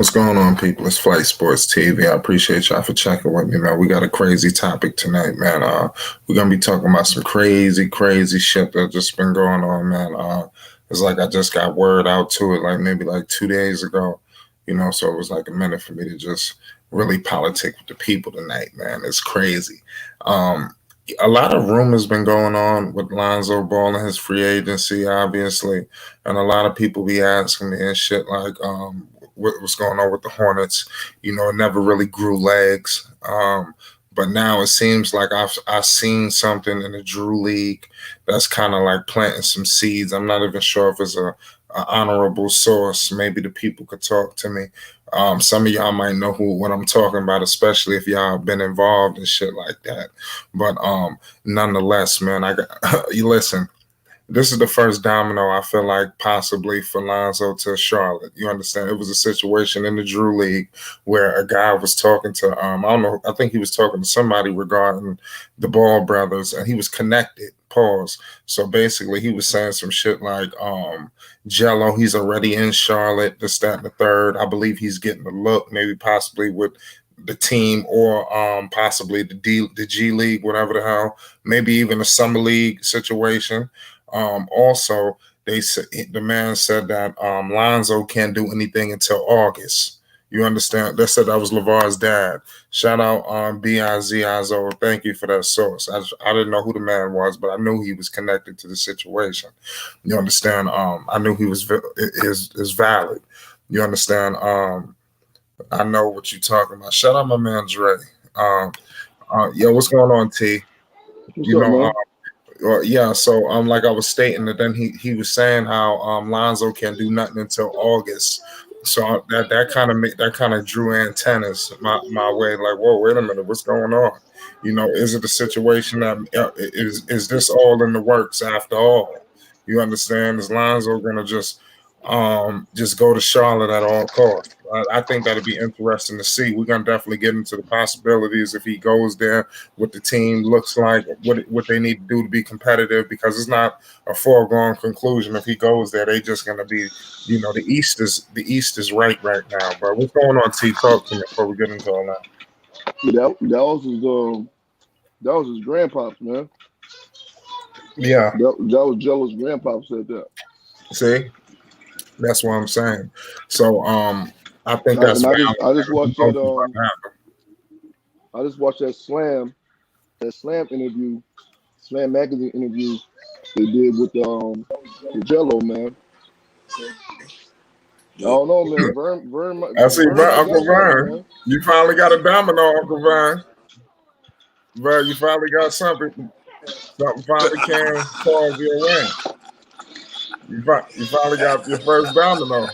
What's going on, people? It's Flight Sports TV. I appreciate y'all for checking with me, man. We got a crazy topic tonight, man. We're gonna be talking about some crazy shit that just been going on, man. It's like I just got word out to it, like maybe like 2 days ago, so it was like a minute for me to just really politic with the people tonight, man. It's crazy. A lot of rumors been going on with Lonzo Ball and his free agency, obviously, and a lot of people be asking me and shit like, what's going on with the Hornets. It never really grew legs. But now it seems like I've seen something in the Drew League that's kind of like planting some seeds. I'm not even sure if it's a honorable source. Maybe the people could talk to me. Some of y'all might know what I'm talking about, especially if y'all been involved in shit like that. But nonetheless, man, you listen. This is the first domino I feel like possibly for Lonzo to Charlotte. You understand? It was a situation in the Drew League where a guy was talking to I don't know, I think he was talking to somebody regarding the Ball brothers, and he was connected. Pause. So basically he was saying some shit like Jello, he's already in Charlotte, this, that, and the third. I believe he's getting a look, maybe possibly with the team or possibly the G League, whatever the hell, maybe even a summer league situation. Also, the man said that Lonzo can't do anything until August. You understand? They said that was LeVar's dad. Shout out B-I-Z-I-Z-O. Thank you for that source. I didn't know who the man was, but I knew he was connected to the situation. You understand? I knew he was is valid. You understand? I know what you're talking about. Shout out my man Dre. Yo, what's going on, T? Yeah, so like I was stating, that then he was saying how Lonzo can't do nothing until August. So that kind of drew antennas my way. Like, whoa, wait a minute, what's going on? Is it a situation that is this all in the works after all? You understand? Is Lonzo gonna just go to Charlotte at all costs? I think that'd be interesting to see. We're gonna definitely get into the possibilities if he goes there, what the team looks like, what they need to do to be competitive, because it's not a foregone conclusion. If he goes there, they just gonna be, the East is right now. But what's going on, T? Talk to me before we get into all that. Yeah, that was his grandpops, man. Yeah, that was Jello's grandpop said that. See, that's what I'm saying. So I think that's. I just watched that. I just watched that Slam interview, Slam magazine interview they did with the Jello, man. I don't know, man. Vern, I see, Uncle Vern. You finally got a domino, Uncle Vern. Bro, you finally got something. Something finally came towards your way. You finally got your first domino.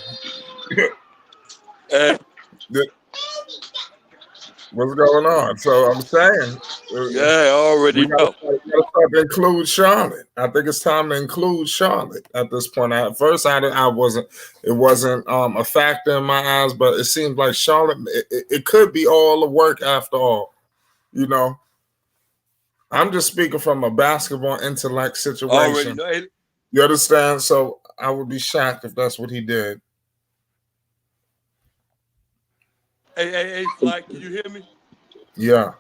What's going on? So I'm saying, I already know. We gotta start to include Charlotte. I think it's time to include Charlotte at this point. At first, I wasn't. It wasn't a factor in my eyes, but it seems like Charlotte. It could be all the work after all. I'm just speaking from a basketball intellect situation. You understand? So I would be shocked if that's what he did. Hey, Flight, can you hear me? Yeah.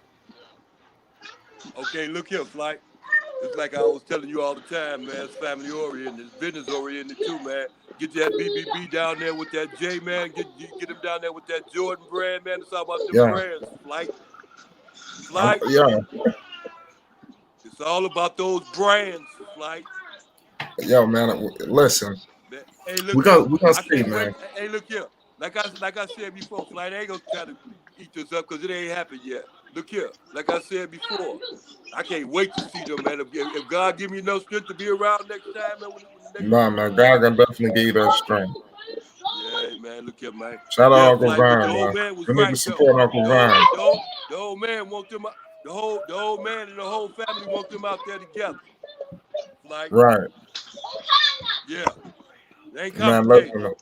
Okay, look here, Flight. It's like I was telling you all the time, man. It's family oriented, it's business oriented too, man. Get that BBB down there with that J, man. Get him down there with that Jordan brand, man. It's all about them brands, Flight. Yeah. It's all about those brands, Flight. Yo, man, listen. Hey, look, we're gonna see, man. Hey, look here. Like I said before, Flight, I ain't gonna try to eat this up because it ain't happened yet. Look here, like I said before, I can't wait to see them, man. If God give me enough strength to be around next time, man. Man, God can definitely give you that strength. Yeah, man, look here, man. Shout out Uncle Vern, man. We need to support Uncle Vern. The old man want them. The old man and the whole family want them out there together. Right. Yeah. They ain't complicated.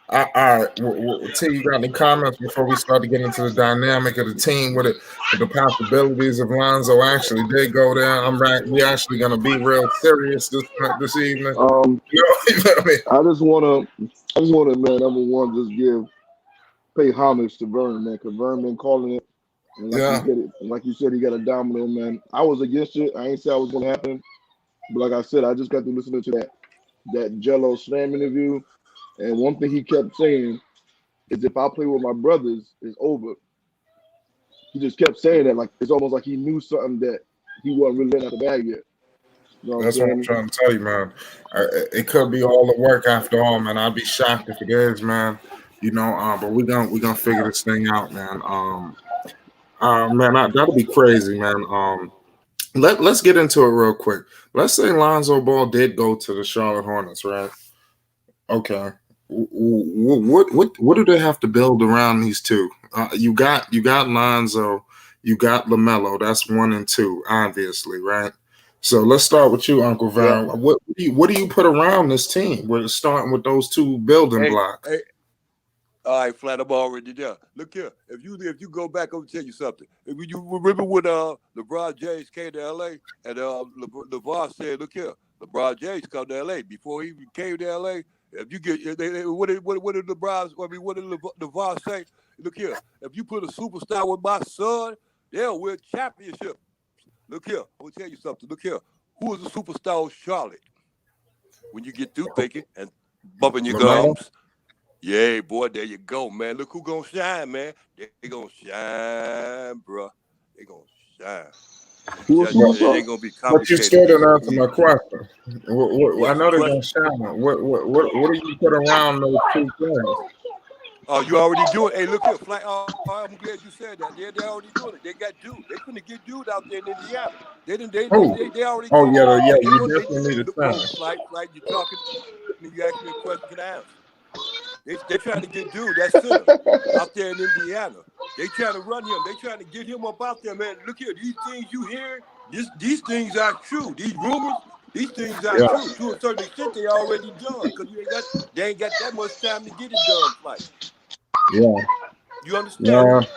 All right, T, you got any comments before we start to get into the dynamic of the team with the possibilities of Lonzo actually did go there? We actually gonna be real serious this evening. You know what I mean? I just wanna, man. Number one, just give pay homage to Vern, man, because Vern been calling it. And like you Yeah, said, like you said, he got a domino, man. I was against it. I ain't say I was gonna happen, but like I said, I just got to listening to that Jello Slam interview, and one thing he kept saying is, if I play with my brothers, it's over. He just kept saying that, like it's almost like he knew something that he wasn't really letting out the bag yet. You know what I'm that's what I'm saying? trying to tell you, man. It could be all the work after all, man. I'd be shocked if it is, man. But we gonna figure this thing out, man. That'll be crazy, man. Let's get into it real quick. Let's say Lonzo Ball did go to the Charlotte Hornets, right? Okay. What do they have to build around these two? You got Lonzo, you got Lamelo. That's 1 and 2, obviously, right? So let's start with you, Uncle Yeah. Vern. What do you put around this team? We're starting with those two building Hey, blocks. hey, all right, flat. I'm already there. Look here. If you go back, I'm gonna tell you something. If you remember when LeBron James came to LA and LeBron said, "Look here, LeBron James come to LA." Before he came to LA, if you get what did LeBron? I mean, what did LeBron say? Look here. If you put a superstar with my son, they'll win championship. Look here. I'm gonna tell you something. Look here. Who is the superstar of Charlotte? When you get through thinking and bumping your Lamelo? gums. Yeah, boy, there you go, man. Look who gonna shine, man. They gonna shine, bro. They gonna shine. Who a But, It superstar? ain't gonna be but you complicated. still It's didn't gonna answer be my easy. question. I What's your know they're gonna question? shine. What do you put around those two things? Oh, you already doing it. Hey, look here, Flight. Oh, I'm glad you said that. They're already doing it. They got dude. They finna get dude out there in Indiana. They didn't. Oh, They already oh got yeah, him. yeah. They You want. They definitely need to look. No, sign. flight. You talking? You ask me a question. Can I answer? They're trying to get dude, that center, out there in Indiana. They trying to run him. They trying to get him up out there, man. Look here, these things you hear, these things are true. These rumors, these things are Yeah, true. To a certain extent, they already done. Because they ain't got that much time to get it done, Flight. yeah, You understand yeah, me?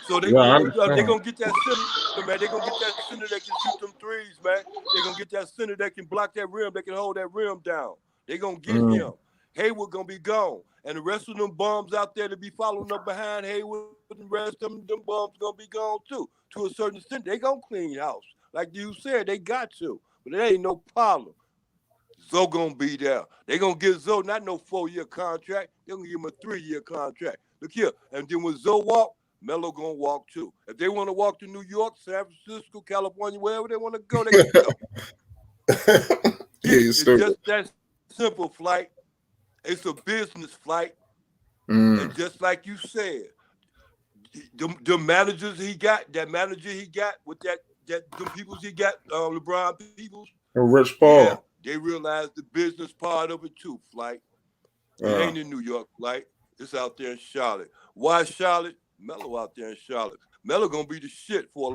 So yeah. I they understand. gonna get that center, man. They gonna get that center that can shoot them threes, man. They gonna get that center that can block that rim, that can hold that rim down. They gonna get Mm, him. Hayward gonna be gone, and the rest of them bums out there to be following up behind Hayward, and the rest of them bums gonna be gone too. To a certain extent, they gonna clean house, like you said, they got to. But it ain't no problem. Zoe gonna be there. They gonna give Zoe not no 4-year contract. They gonna give him a 3-year contract. Look here, and then when Zoe walk, Melo gonna walk too. If they want to walk to New York, San Francisco, California, wherever they want to go, they can go. yeah, Get it. you It's stupid. just that simple, Flight. It's a business, Flight, and Mm, just like you said, the managers he got, that manager he got with them peoples he got, LeBron peoples, Rich yeah, Paul. they realized the business part of it too, Flight. It Uh, ain't in New York, Flight. It's out there in Charlotte. Why Charlotte? Melo out there in Charlotte. Melo gonna be the shit for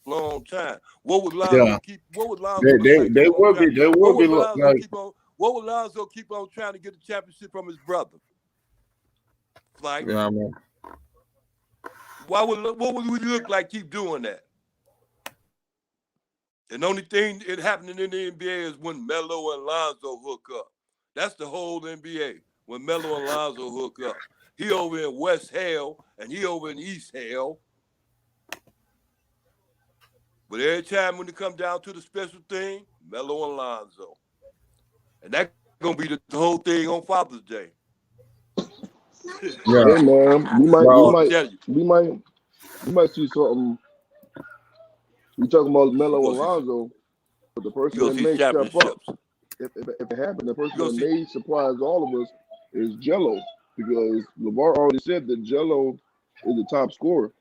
a long time. yeah, What would Lonzo look like keep they on will trying? be they What will would be Lonzo like keep on? What would Lonzo keep on trying to get the championship from his brother? Flight. yeah, I mean, What would we look like keep doing that? And the only thing it happening in the NBA is when Melo and Lonzo hook up. That's the whole NBA. When Melo and Lonzo hook up. He over in West Hell and he over in East Hell. But every time when it come down to the special thing, Melo and Lonzo. And that's gonna be the whole thing on Father's Day. yeah. Hey man, Well, I'm telling you, we might see something. We talking about you Melo gonna and see Lonzo, but the you person gonna that see may step up, championships. if it happened, the You person gonna that see may surprise all of us is Jello, because LeVar already said that Jello is the top scorer.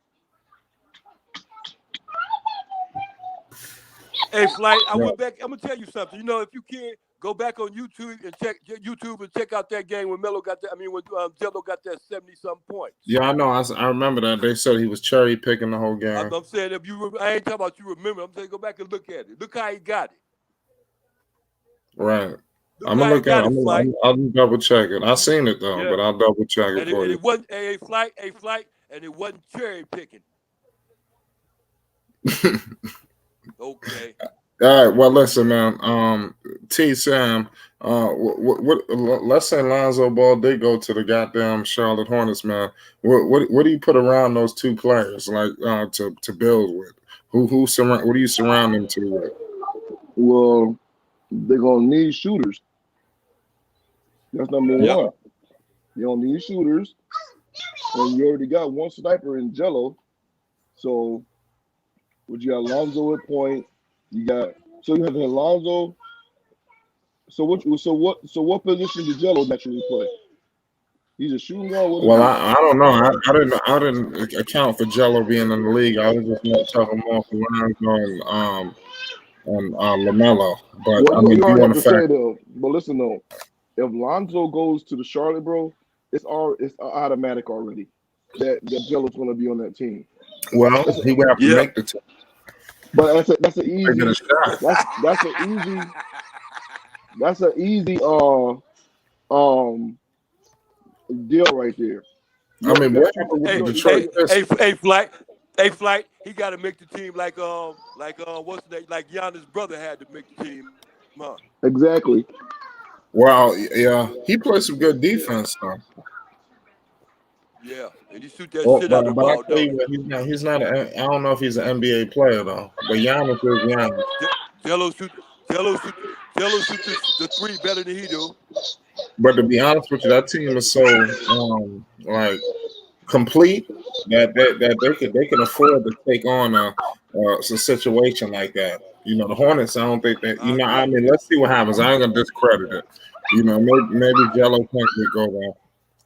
Hey, Flight, I yeah, went back. I'm gonna tell you something. You know, if you can go back on YouTube and check out that game when Melo got that. I mean, when Jello got that 70-something points. yeah. I know. I remember that they said he was cherry picking the whole game. I'm saying if I ain't talking about you remember. I'm saying go back and look at it. Look how he got it. Right. Look I'm gonna how he look at. got it, Flight. I'll double check it. I seen it though, Yeah, but I'll double check it and for you. it wasn't a flight, and it wasn't cherry picking. Okay. All right. Well, listen, man. T. Sam, Let's say Lonzo Ball did go to the goddamn Charlotte Hornets, man. What do you put around those two players like to build with? What do you surround them to with? Well, they're gonna need shooters. That's number Yeah. one. You don't need shooters, and you already got one sniper in Jello. So, what you got Lonzo at point. You got you have Lonzo. So what position did Jello naturally play? He's a shooting guard. What is Well, he? I don't know. I didn't account for Jello being in the league. I was just talking more for Lonzo and Lamelo. But Well, I you mean, if you already want have to to say fact, though. But listen though, if Lonzo goes to the Charlotte, bro, it's automatic already that Jello's going to be on that team. well, That's a, he would have to Yeah. make the team but that's an to get a easy shot. that's an easy um deal right there. I mean, what Two, happened with the Hey, Detroit hey, Pistons? flight. He got to make the team like what's the name? Like Giannis' brother had to make the team, huh? exactly. Well, yeah, he plays some good defense though. Yeah, and he shoot that Well, shit out but the but I ball, tell don't you he? what, he's not. I don't know if he's an NBA player though. But Giannis is Giannis. Jello shoot, Jello shoot, Jello shoot the three better than he do. But to be honest with you, that team is so like complete that they can afford to take on a situation like that. You know, the Hornets. I don't think that. I I agree. mean, let's see what happens. I ain't gonna discredit it. You know, maybe Jello can't go there.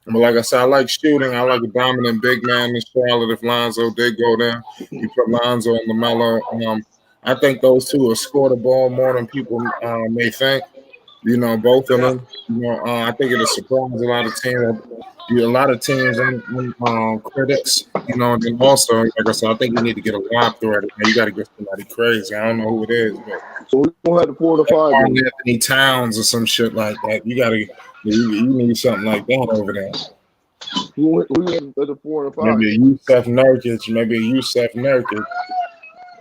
But like I said, I like shooting. I like a dominant big man in Charlotte. If Lonzo did go there, you put Lonzo and Lamelo. I think those two will score the ball more than people may think. You know, both of Yeah, them. You know, I think it'll surprise a lot of teams. A lot of teams and critics. You know, and then also, like I said, I think you need to get a lob threat. You got to get somebody crazy. I don't know who it is, but So we gonna have the 4 to 5 Carl then. Anthony Towns or some shit like that. You need something like that over there. We have the 4 to 5. Maybe a Yusef Nurkic,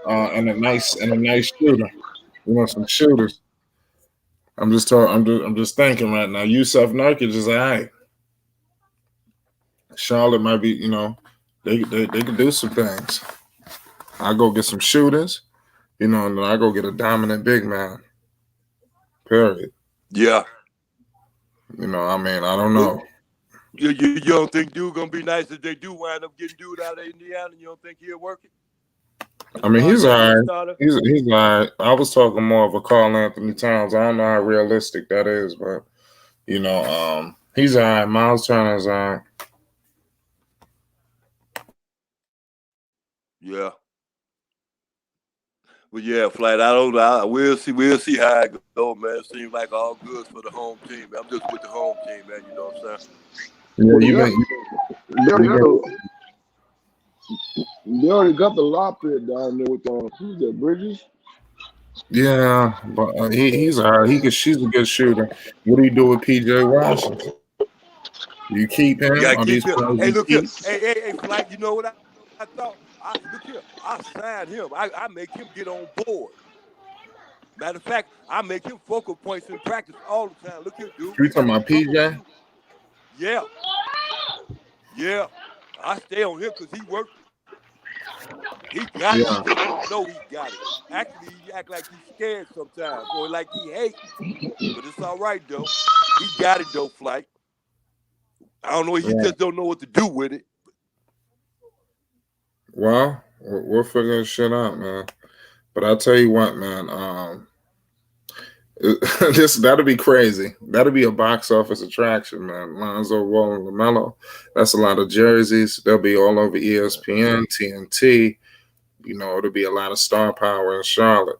and a nice shooter. You know, some shooters. I'm just thinking right now. Yusef Nurkic is all right. Charlotte might be, they could do some things. I go get some shooters, and then I go get a dominant big man. Period. yeah. I mean, I don't But know. you don't think dude gonna be nice if they do wind up getting dude out of Indiana? You don't think he'll work it? I mean, he's all right. Starter? He's all right. I was talking more of a Carl Anthony Towns. I don't know how realistic that is, but he's all right. Miles Turner's all right. Yeah. But yeah, flat. I don't know. We'll see. We'll see how it goes, man. It seems like all good for the home team. I'm just with the home team, man. You know what I'm saying? Yeah, Well, they already got the lob pit down there with who's that, Bridges? yeah, but he's all right. She's a good shooter. What do you do with PJ Washington? You keep You him? gotta Are keep these him. players Hey, you look here. keep? Hey, flight. You know what I thought? Look here. I signed him. I make him get on board. Matter of fact, I make him focal points in practice all the time. Look here, dude. You talking about Fuck with PJ? you. Yeah. Yeah. I stay on him because he worked. He got Yeah. it. You know he got it. Actually, he act like he's scared sometimes or like he hates. But it's all right, though. He got it, though, flight. I don't know. He Yeah. just don't know what to do with it. Well, we'll figure this shit out, man. But I'll tell you what, man. That'll be crazy. That'll be a box office attraction, man. Lonzo Ball and Lamelo. That's a lot of jerseys. They'll be all over ESPN, TNT. It'll be a lot of star power in Charlotte.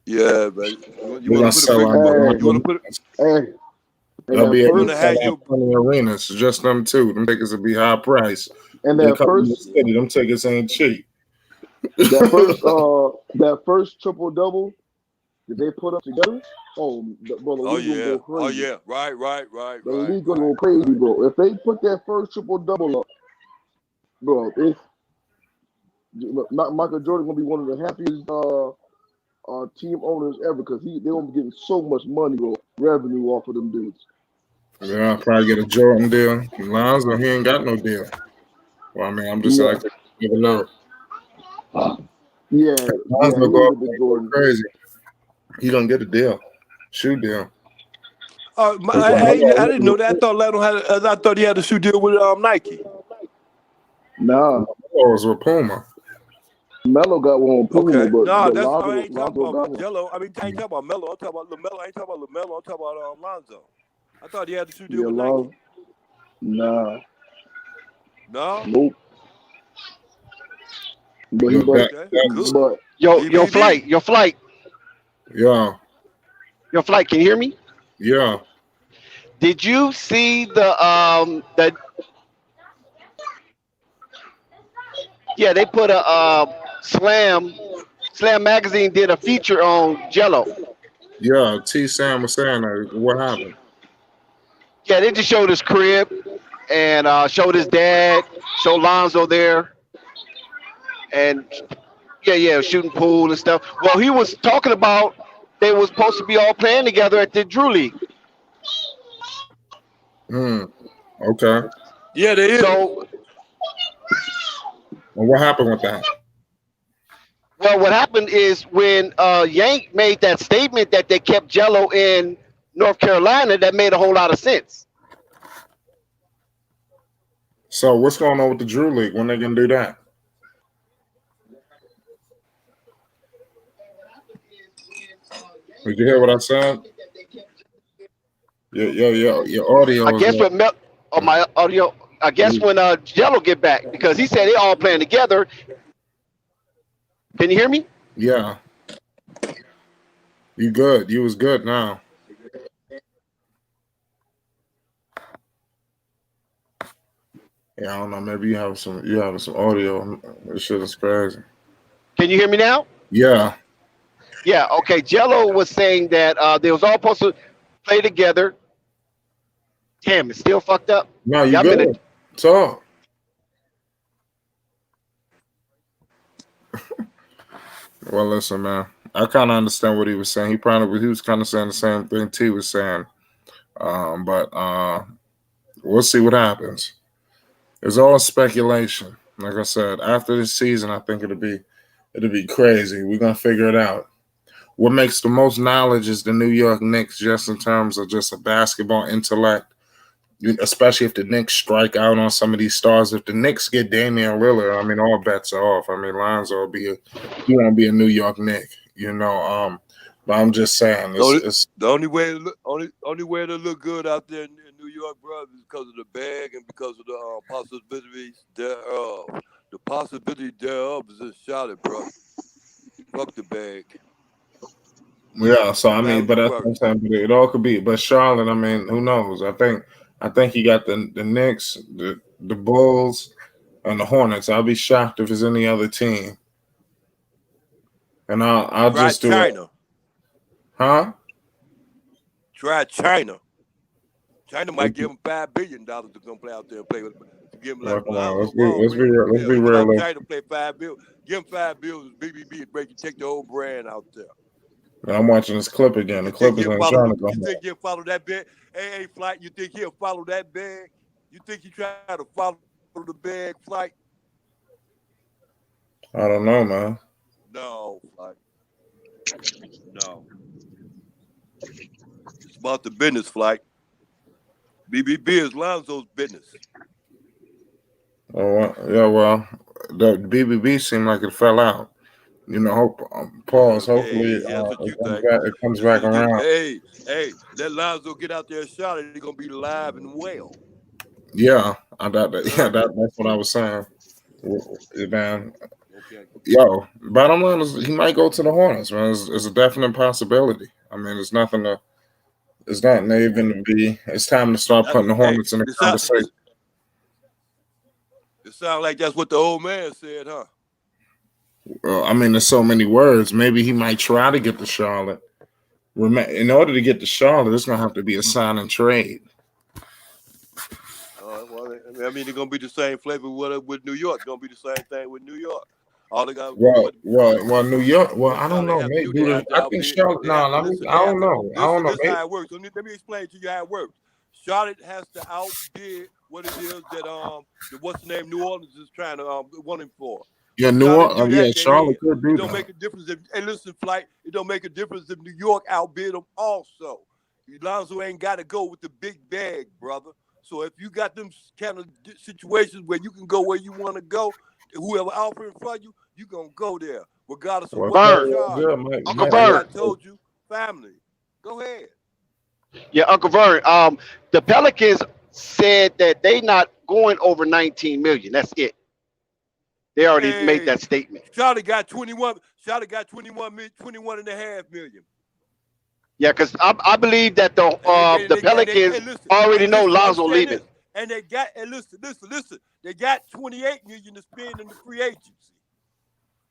Yeah, but you We're want gonna to put a sell big. out. You want to put. Hey, and They'll be that able You want to to first sell have out your. plenty of arenas. Just them two. Them tickets will be high price. and They that come in the first city. Them tickets ain't cheap. that first triple double that they put up together. Oh, bro, the Oh league gonna yeah. go Oh crazy. yeah. Right. The league gonna go crazy, bro. If they put that first triple double up, bro, Michael Jordan gonna be one of the happiest team owners ever because they don't be getting so much money or revenue off of them dudes. Yeah, I'll probably get a Jordan deal. Lonzo, he ain't got no deal. Well, I mean, I'm just Yeah, saying, I never know. yeah, yeah. Lonzo He go don't up get the there and go Jordan. crazy. He don't get a deal, shoe deal. Because I didn't know that. I thought I thought he had a shoe deal with Nike. Nah, was with Puma. Melo got one on Puma, Okay, but nah, I Lonzo, ain't talking Lonzo got about one. Jello. I mean, I ain't talking about Melo. I'm talking about Lamelo. I ain't talking about Lamelo. I'm talking about Lonzo. I thought he had a shoe deal Yeah, with Lonzo. Nike. Nah, No. nope. But he, No, but, Good. but Your BBB. flight. yeah, Can you hear me? yeah. Did you see the yeah, they put a Slam magazine did a feature on Jello. Yeah, T. Sam was saying that. What happened? Yeah, they just showed his crib and showed his dad, showed Lonzo there, and yeah, shooting pool and stuff. Well, he was talking about they was supposed to be all playing together at the Drew League. Okay. Yeah, they is. So, And what happened with that? well, what happened is when Yank made that statement that they kept Jello in North Carolina, that made a whole lot of sense. So what's going on with the Drew League? When they gonna do that? Did you hear what I said? Your audio I is guess when my audio, I guess when Jello get back because he said they all playing together. Can you hear me? yeah. You good? You was good now. Yeah, I don't know. Maybe you have some audio. This shit is crazy. Can you hear me now? Yeah. Yeah. Okay. Jello was saying that they was all supposed to play together. Damn, it's still fucked up. No, you Yeah, I'm in good. it. Talk. Well, listen, man. I kind of understand what he was saying. He was kind of saying the same thing T was saying. But we'll see what happens. It's all speculation. Like I said, after this season, I think it'll be crazy. We're gonna figure it out. What makes the most knowledge is the New York Knicks, just in terms of just a basketball intellect. Especially if the Knicks strike out on some of these stars. If the Knicks get Damian Lillard, I mean, all bets are off. I mean, Lonzo he won't be a New York Knick, But I'm just saying, The only way to look good out there in New York, bro, is because of the bag and because of the possibilities thereof. The possibility thereof is just shouted, bro. Fuck the bag. yeah. So I mean, but that's what First. I'm saying. But it all could be. But Charlotte, I mean, who knows? I think he got the Knicks, the Bulls, and the Hornets. I'll be shocked if it's any other team. And I'll Try just do it. China. Huh? Try China. China might give him $5 billion to come play out there and play with him. Give him like, Let's be real. China play $5 billion. Give him $5 billion. BBB and break. You take the whole brand out there. I'm watching this clip again. The Clippers ain't trying to go. You think he'll follow that bag? Hey, Flight, you think he'll follow that bag? You think he try to follow the bag, Flight? I don't know, man. No, Flight. No. It's about the business, Flight. BBB is Lonzo's business. Oh, yeah, well, the BBB seemed like it fell out. Pause. Okay, Hopefully, that's what you think. it comes back around. Hey, let Lonzo get out there and shot it. He's going to be live and well. Yeah, that's what I was saying. Man, Okay. yo, bottom line is he might go to the Hornets, man. It's a definite possibility. I mean, it's not even to be. It's time to start putting the Hornets in the conversation. It sounds like that's what the old man said, huh? I mean, there's so many words. Maybe he might try to get to Charlotte. In order to get to Charlotte, it's gonna have to be a sign and trade. Well, I mean, it's gonna be the same flavor with New York. It's gonna be the same thing with New York. All they got to do Well, New York. Well, what I don't Charlotte know. have to Maybe do. They have to I think outbid. Charlotte. They have No, to listen. I They have don't to know. I listen. don't know. This is how it works. Let me explain to you how it works. Charlotte has to outbid what it is that what's the name New Orleans is trying to want him for. Yeah, If New Charlotte do Orleans. that, Yeah, they Charlotte in. could It do don't that. make a difference if. Hey, listen, Flight. It don't make a difference if New York outbid them also. Lonzo ain't got to go with the big bag, brother. So if you got them kind of situations where you can go where you want to go, whoever offering for you, you gonna go there, regardless of Well, what they Vern, charge. good, Uncle Like I Vern. told you, family. Go ahead. Yeah, Uncle Vern. The Pelicans said that they not going over 19 million. That's it. They already made Hey, that statement. Charlie got 21. Charlie got 21 and a half million. Yeah, because I believe that the Pelicans Hey, listen, already and know listen, Lonzo understand leaving. this. And they got, and listen. They got 28 million to spend in the free agency.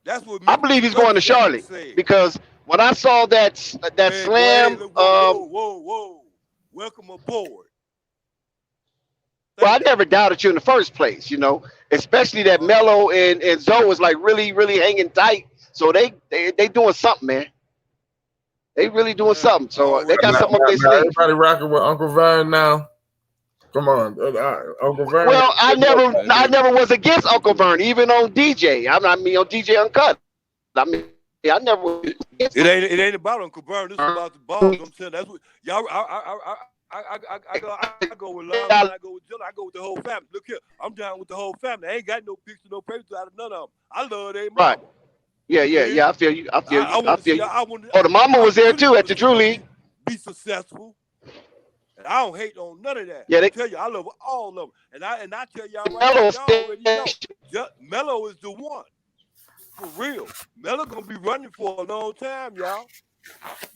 That's what I Mitch believe he's going to Kupchak Charlotte said. because when I saw that Man, boy, hey, slam, look, whoa. Welcome aboard. well, I Thank you. never doubted you in the first place. Especially that Melo and Zoe was like really really hanging tight. So they doing something, man. They really doing Man, something. I So they already got Now, know. something up their now sleeve. everybody rocking with Uncle Vern now. Come on, Uncle Vern. Well, Man, I look. never was against Uncle Vern, even on DJ. I mean on DJ Uncut. I mean, I never was against It ain't about Uncle Vern. This is about the ball. You know what I'm saying? That's what y'all. I go with Lonzo and I go with Jill. I go with the whole family. Look here, I'm down with the whole family. I ain't got no picture, no papers out of none of them. I love their right. mama. Yeah. I feel you. I want I to feel see. you. Oh, the mama was there Really too want at to the see Drew them League. be successful. And I don't hate on none of that. Yeah, I tell you, I love all of them. And I tell y'all right now, Melo y'all already know. Melo is the one. For real. Melo gonna be running for a long time, y'all.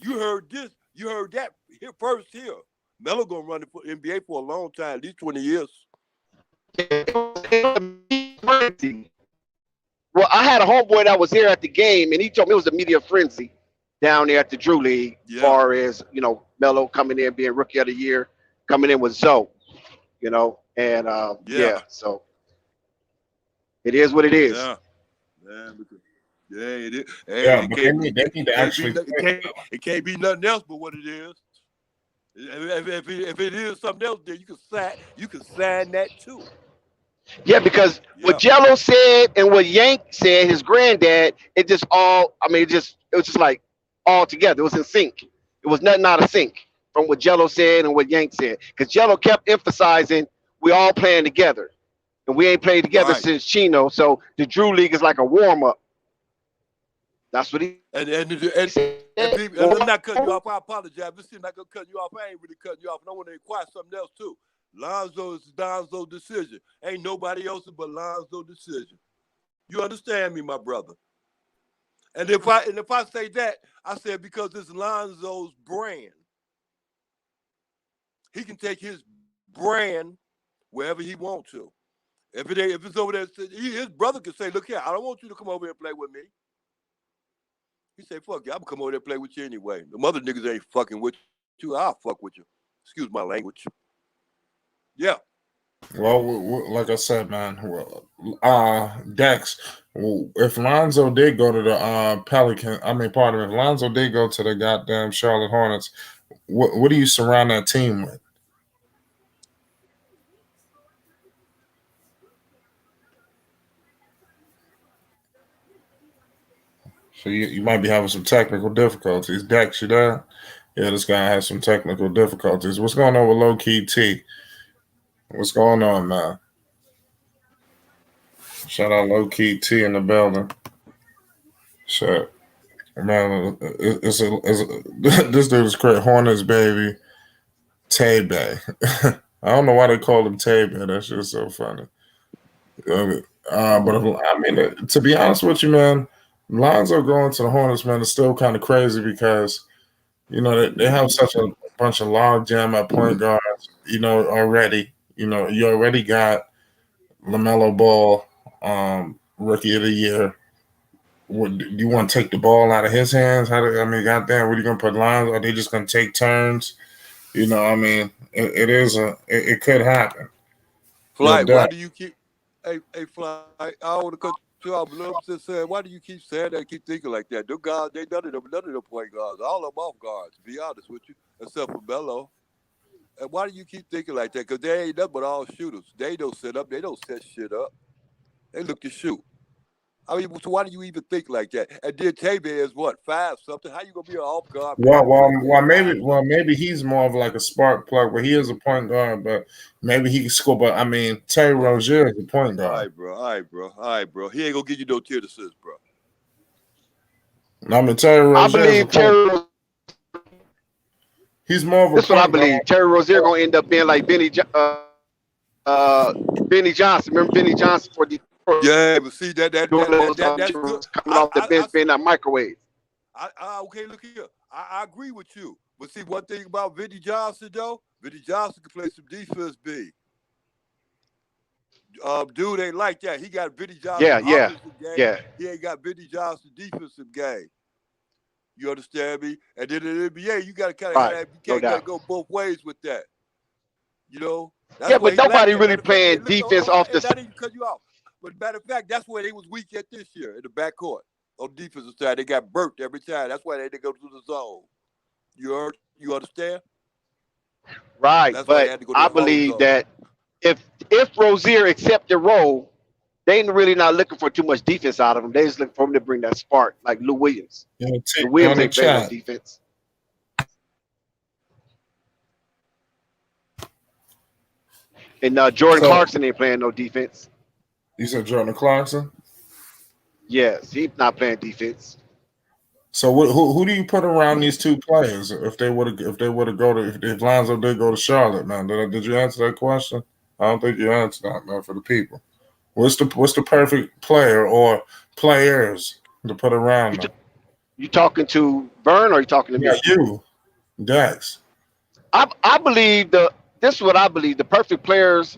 You heard this. You heard that here first here. Melo gonna run for NBA for a long time, at least 20 years. Well, I had a homeboy that was here at the game, and he told me it was a media frenzy down there at the Drew League. As Yeah. far as Melo coming in being Rookie of the Year, coming in with Zoe, and Yeah. so it is what it is. Yeah. Man, it is. Hey, Yeah, but they need to actually. it can't be nothing else but what it is. If it is something else, then you can sign that too. Yeah, because what Jello said and what Yank said, his granddad, it just all. I mean, it was just like all together. It was in sync. It was nothing out of sync from what Jello said and what Yank said. Because Jello kept emphasizing we all playing together, and we ain't played together Right. since Chino. So the Drew League is like a warm up. That's what he And said. I'm not cutting you off. I apologize. This is not gonna cut you off. I ain't really cutting you off. And I want to inquire something else too. Lonzo is Lonzo's decision. Ain't nobody else's but Lonzo's decision. You understand me, my brother? And if I say that, I said because it's Lonzo's brand. He can take his brand wherever he wants to. If it's over there, his brother can say, "Look here, I don't want you to come over here and play with me." He say, "Fuck you, I'm gonna come over there and play with you anyway. The mother niggas ain't fucking with you. I'll fuck with you." Excuse my language. Yeah. Well, like I said, man. Dex. If Lonzo did go to the Pelican, if Lonzo did go to the goddamn Charlotte Hornets, what do you surround that team with? So you might be having some technical difficulties. Dex, you there? Yeah, this guy has some technical difficulties. What's going on with Low Key T? What's going on, man? Shout out Low Key T in the building. Shit. Man, this dude is great. Hornets, baby. Tay Bay. I don't know why they call him Tay Bay. That's just so funny. But to be honest with you, man, Lonzo going to the Hornets, man, is still kind of crazy because, they have such a bunch of log jam at point guards, already. You already got Lamelo Ball, Rookie of the Year. Do you want to take the ball out of his hands? Goddamn, what are you going to put lines? Are they just going to take turns? It could happen. Flight, why do you keep? Hey, Flight, I want to cut So I love to say, why do you keep saying that? Keep thinking like that? Them guys, they none of them point guards. All of them off guards. To be honest with you, except for Melo. And why do you keep thinking like that? Because they ain't nothing but all shooters. They don't set up. They don't set shit up. They look to shoot. I mean, so why do you even think like that? And then Tavia is what, 5 something? How you gonna be an off guard point guard? Maybe he's more of like a spark plug, but he is a point guard. But maybe he can score. But I mean, Terry Rozier is a point All guard. right, bro. All right, bro. All right, bro. He ain't gonna give you no 10 assists, bro. I mean, Terry I Rozier is a believe point. He's more of a This is what I point guard. believe. Terry Rozier gonna end up being like Benny Johnson. Remember Benny Johnson for Detroit Yeah, but see doing those that's good. coming off the bench being that microwave. Okay, look here. I agree with you. But see, one thing about Vinny Johnson though, Vinny Johnson can play some defense B. Dude ain't like that. He got Vinny Johnson offensive game. Yeah. He ain't got Vinny Johnson defensive game. You understand me? And then in the NBA, you gotta kind of have, you can't go both ways with that. You know? That's but nobody really playing defense off the. Not even cut you off. But matter of fact, that's where they was weak at this year in the backcourt. On the defensive side, they got burnt every time. That's why they didn't go to the zone. You understand? Right, that's why they had but to go to I the believe zone. that if Rozier accept the role, they ain't really not looking for too much defense out of him. They just looking for him to bring that spark, like Lou Williams. Lou Williams ain't playing no defense. And Jordan Clarkson ain't playing no defense. You said Jordan Clarkson? Yes, he's not playing defense. So who do you put around these two players if Lonzo did go to Charlotte, man? Did you answer that question? I don't think you answered that, man, for the people. What's the perfect player or players to put around them? You talking to Vern or are you talking to me? Yeah, you, Dax. I believe this is what I believe. The perfect players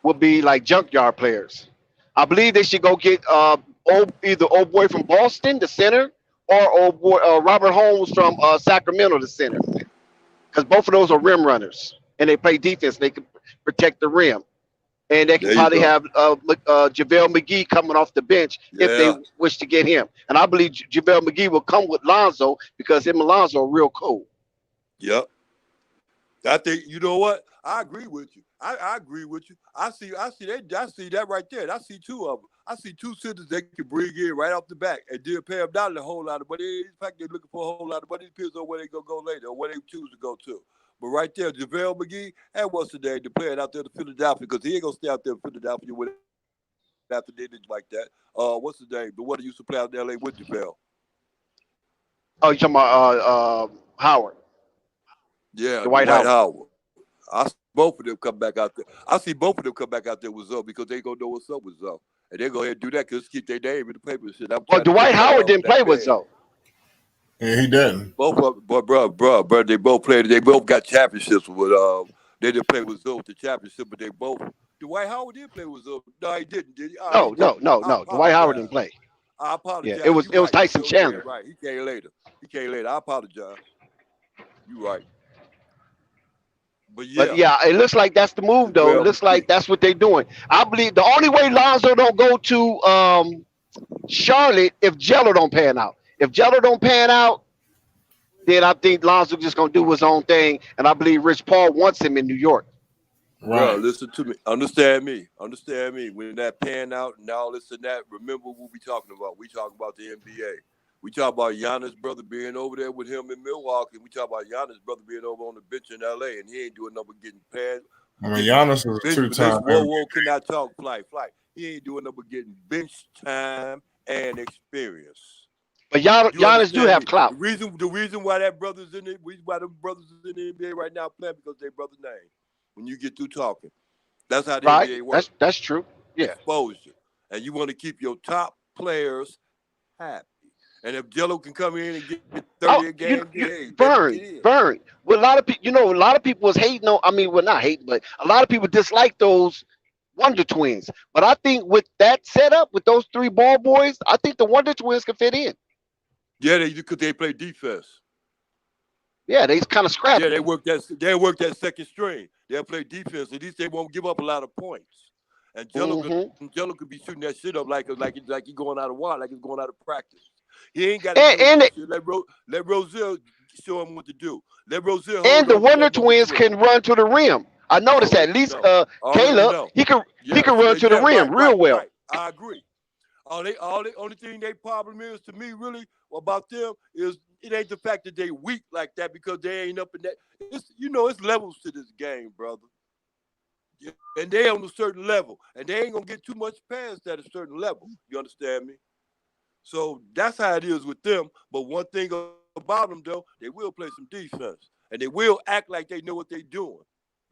will be like junkyard players. I believe they should go get either old boy from Boston, the center, or old boy Robert Holmes from Sacramento, the center. Because both of those are rim runners and they play defense. They can protect the rim. And they can probably have JaVale McGee coming off the bench if they wish to get him. And I believe JaVale McGee will come with Lonzo because him and Lonzo are real cool. Yep. I think, you know what? I agree with you. I agree with you. I see that right there. I see two of them. I see two centers they can bring in right off the back and then pay them not a whole lot of money. In fact, they're looking for a whole lot of money. It depends on where they go later or where they choose to go to. But right there, JaVale McGee, and what's the name? The player out there to Philadelphia, because he ain't going to stay out there in Philadelphia with after they did like that. What's the name? The one that used to play out in L.A. with JaVale. Oh, you're talking about Howard. Yeah, Dwight Howard. I see both of them come back out there. I see both of them come back out there with Zoe because they going to know what's up with Zoe. And they're going to do that because keep their name in the paper and shit. Well, Dwight Howard didn't play with Zoe. Yeah, he didn't. Both of them, bro, they both played. They both got championships with. They didn't play with Zoe the championship, but they both. Dwight Howard did play with Zoe. No, he didn't. Did he? No. Dwight Howard didn't play. I apologize. Yeah, it was Tyson Chandler. Right, he came later. I apologize. You right. But yeah, it looks like that's the move, though. It looks like that's what they're doing. I believe the only way Lonzo don't go to Charlotte if Jello don't pan out. If Jello don't pan out, then I think Lonzo just gonna do his own thing, and I believe Rich Paul wants him in New York. Right. Bro, listen to me. Understand me. When that pan out and all this and that, remember what we talking about. We talking about the NBA. We talk about Giannis' brother being over there with him in Milwaukee. We talk about Giannis' brother being over on the bench in L.A. and he ain't doing nothing but getting panned. I mean, Giannis is a two-time. Whoa, cannot talk. Flight. He ain't doing nothing but getting bench time and experience. But Giannis do have clout. The reason why that brother's in it, why them brothers is in the NBA right now playing because they brother's name. When you get through talking, that's how the NBA works. That's true. Yeah, exposure, and you want to keep your top players happy. And if Jello can come in and get 30 a game, burn. Well, a lot of people was hating on. I mean, well, not hating, but a lot of people dislike those Wonder Twins. But I think with that setup, with those three ball boys, I think the Wonder Twins can fit in. Yeah, because they play defense. Yeah, they kind of scrappy. Yeah, they work that second string. They'll play defense. At least they won't give up a lot of points. And Mm-hmm. Jello could be shooting that shit up like he going out of water, like he's going out of practice. He ain't got to do And that shit. Let Rozier show him what to do. Let Rozier and hold the on to Wonder that number Twins 3. can run to the rim. I noticed that. At Already least know. Already Caleb, know. he can Yeah, run to the rim real well. right. I agree. Only thing they problem is to me really about them is it ain't the fact that they weak like that because they ain't up in that. It's levels to this game, brother. Yeah, and they on a certain level, and they ain't gonna get too much past that a certain level. You understand me? So that's how it is with them. But one thing about them though, they will play some defense, and they will act like they know what they're doing,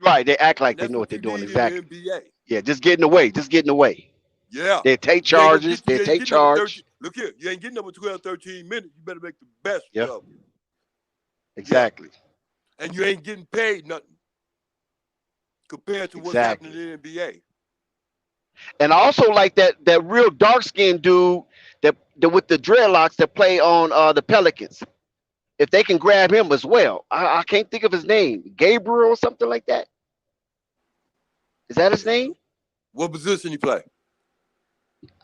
Right. They act and like they that's know what what they're you doing need in the exactly. NBA. Yeah, just getting away. Just getting away. Yeah. They take You ain't gonna charges. get They you ain't take getting up in charge. 13. Look here, you ain't getting up in 12, 13 minutes. You better make the best Yeah, of it. Yeah. exactly. And you ain't getting paid nothing compared to what's happening Exactly. in the NBA. And I also like that real dark skinned dude that with the dreadlocks that play on the Pelicans. If they can grab him as well. I can't think of his name. Gabriel or something like that. Is that his name? What position you play?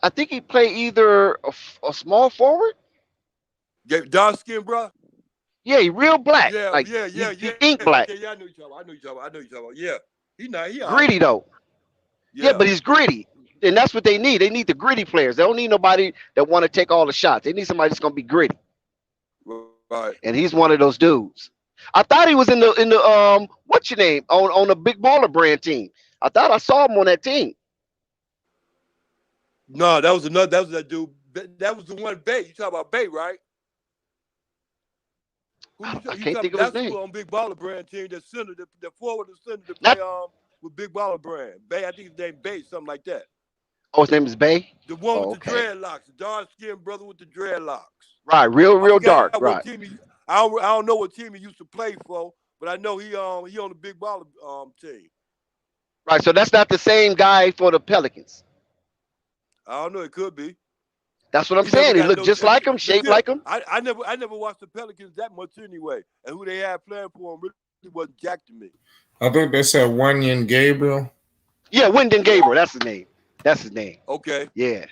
I think he played either a small forward. Dark skin, bro? Yeah, he real black. Yeah, Like yeah, yeah, he yeah. ink black. Okay, yeah, I know you talking about. I know you talking about. Yeah. He all right. Gritty though. Yeah, Yeah. but he's gritty. And that's what they need. They need the gritty players. They don't need nobody that want to take all the shots. They need somebody that's gonna be gritty. Right. And he's one of those dudes. I thought he was in the what's your name on the Big Baller Brand team. I thought I saw him on that team. No, that was that dude. That was the one Bay. You talking about Bay, right? I You can't talking think of his that's name. who on Big Baller Brand team that center the forward and center to play Not with Big Baller Brand. Bay, I think his name Bay, something like that. oh, his name is Bay. The one with Oh, the okay. dreadlocks, the dark skinned brother with the dreadlocks. Right, I real dark. forgot what Right, team I don't know what team he used to play for, but I know he on the Big Baller team. right. So that's not the same guy for the Pelicans. I don't know, it could be. That's what I'm He never saying. He got looked no. just like him, Look shaped here, like him. I never watched the Pelicans that much anyway, and who they had playing for him really wasn't jack to me. I think they said Wenyan Gabriel. Yeah, Wyndon Yeah. Gabriel. That's his name. That's his name. Okay. Yeah.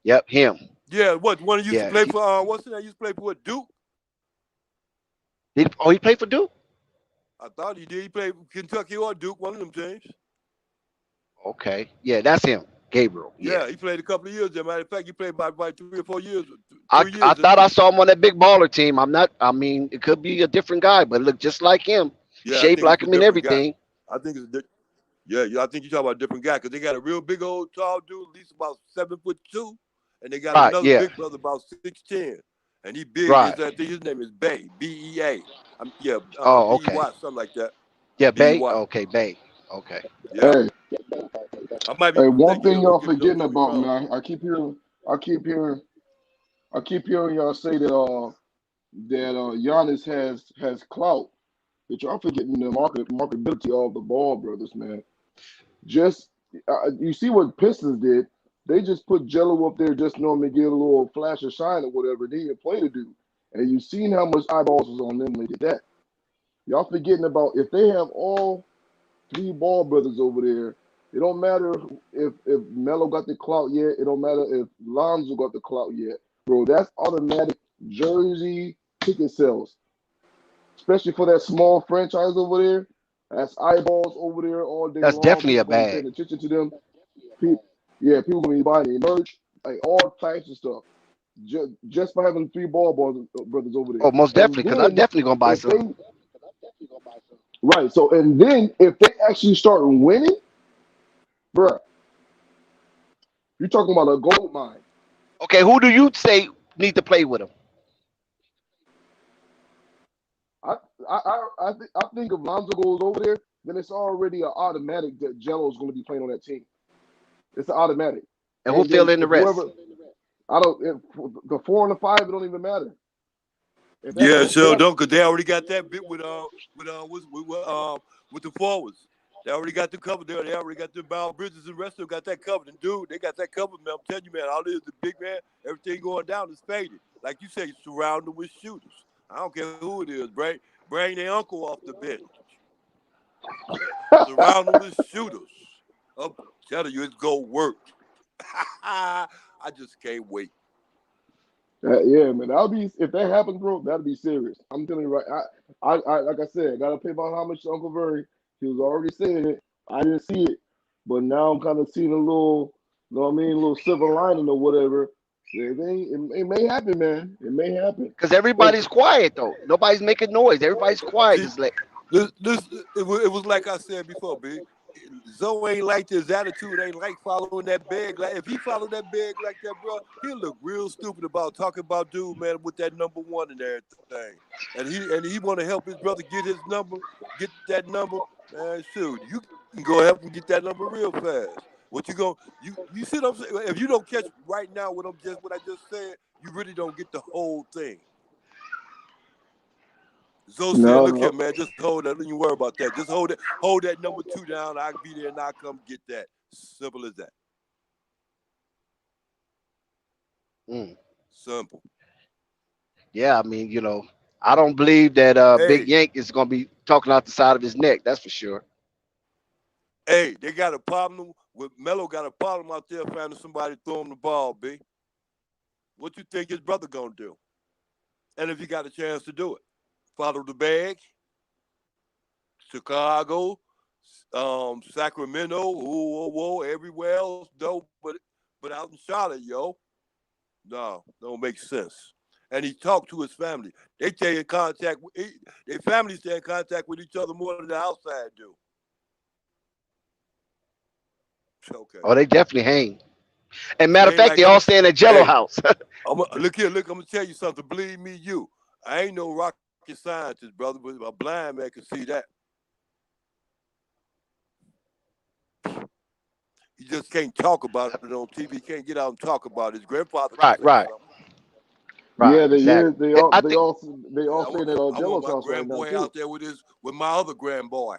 Yep, him. Yeah. What one used to Yeah. play for? What's the name? Used to play for what? Duke. He played for Duke? I thought he did. He played for Kentucky or Duke, one of them teams. Okay. Yeah, that's him. Gabriel. Yeah. Yeah, he played a couple of years there. Matter of fact, he played about 3 or 4 years. I 3 I years at thought I Duke. saw him on that big baller team. I mean, it could be a different guy, but look just like him. Yeah, I Shaped think like it's a him and different guy. everything. I think it's yeah. I think you're talking about a different guy because they got a real big old tall dude, at least about 7'2", and they got Right, another yeah. big brother about 6'10", and he big. Right. I think his name is Bay, B-E-A. Yeah, Oh, okay. B-E-Y, something like that. Yeah, Bay. B-E-Y. Okay, Bay. Okay. Yeah, Hey, I might be hey, one thinking thing of him. y'all Don't forgetting get me about, wrong. man. I keep hearing y'all say that Giannis has clout. But y'all forgetting the marketability of the ball brothers, man. Just you see what Pistons did? They just put Jello up there just normally get a little flash of shine or whatever. They didn't play the dude, and you seen how much eyeballs was on them when they did that. Y'all forgetting about if they have all 3 ball brothers over there. It don't matter if Melo got the clout yet. It don't matter if Lonzo got the clout yet, bro. That's automatic jersey ticket sales, especially for that small franchise over there. That's eyeballs over there all day That's long. definitely People a gonna be paying bag. attention to them. People gonna be buying their merch, like all types of stuff, just by having 3 ball brothers over there. Oh, most And definitely, because I'm then definitely gonna buy if they some. right, so and then if they actually start winning, bruh, you're talking about a gold mine. Okay, who do you say need to play with him? I I think if Lonzo goes over there, then it's already an automatic that Jello's going to be playing on that team. It's an automatic. And who And fill then in the if rest? whoever I don't if the 4 and the 5, it don't even matter. If that Yeah, if they sure have don't, because they already got that bit with the forwards. They already got the cover there. They already got the Bound Bridges and rest of them got that covered. And dude, they got that covered, man. I'm telling you, man, all it is the big man, everything going down is faded. Like you say, surround them with shooters. I don't care who it is, bring their uncle off the bench. Surround them with shooters. Telling you, it's gonna work. I just can't wait. Yeah, man. That'll be if that happens, bro. That'll be serious. I'm telling you right. I like I said, gotta pay my homage to Uncle Verry. He was already saying it. I didn't see it, but now I'm kind of seeing a little, you know what I mean, a little silver lining or whatever. It may happen, man. It may happen. Because And everybody's quiet though. Nobody's making noise. Everybody's quiet. See, Just like it was like I said before, B. Zoe ain't like this attitude, ain't like following that bag. Like if he followed that bag like that, bro, he'll look real stupid about talking about dude, man, with that number one and everything. And he want to help his brother get his number, get that number. Man, shoot, you can go help him get that number real fast. What you go? You see what I'm saying? If you don't catch right now what I just said, you really don't get the whole thing. Zoe said, no, "Look here, no. man. Just hold that. Don't you worry about that. Just hold that number two down. I'll be there and I'll come get that. Simple as that. mm. Simple. Yeah, I mean, I don't believe that Big Hey, Yank is gonna be talking out the side of his neck. That's for sure. hey, they got a problem with Melo. Got a problem out there finding somebody to throw him the ball. B. What you think his brother gonna do? And if he got a chance to do it, follow the bag. Chicago, Sacramento, whoa, everywhere else, though, but out in Charlotte, yo, no, don't make sense. And he talked to his family. They stay in contact. Their families stay in contact with each other more than the outside do. Okay. Oh, they definitely hang. And It matter of ain't fact, like they all stay in a Jello hey, house. look here, look, I'm gonna tell you something. Believe me, I ain't no rocket scientist, brother, but a blind man can see that. He just can't talk about it on TV. He can't get out and talk about it. His grandfather can Right, say right, something. right. Yeah, Exactly. they all I they think. all they Yeah, all stay in that I want Jello's my house right now grandboy too. out there with my other grandboy.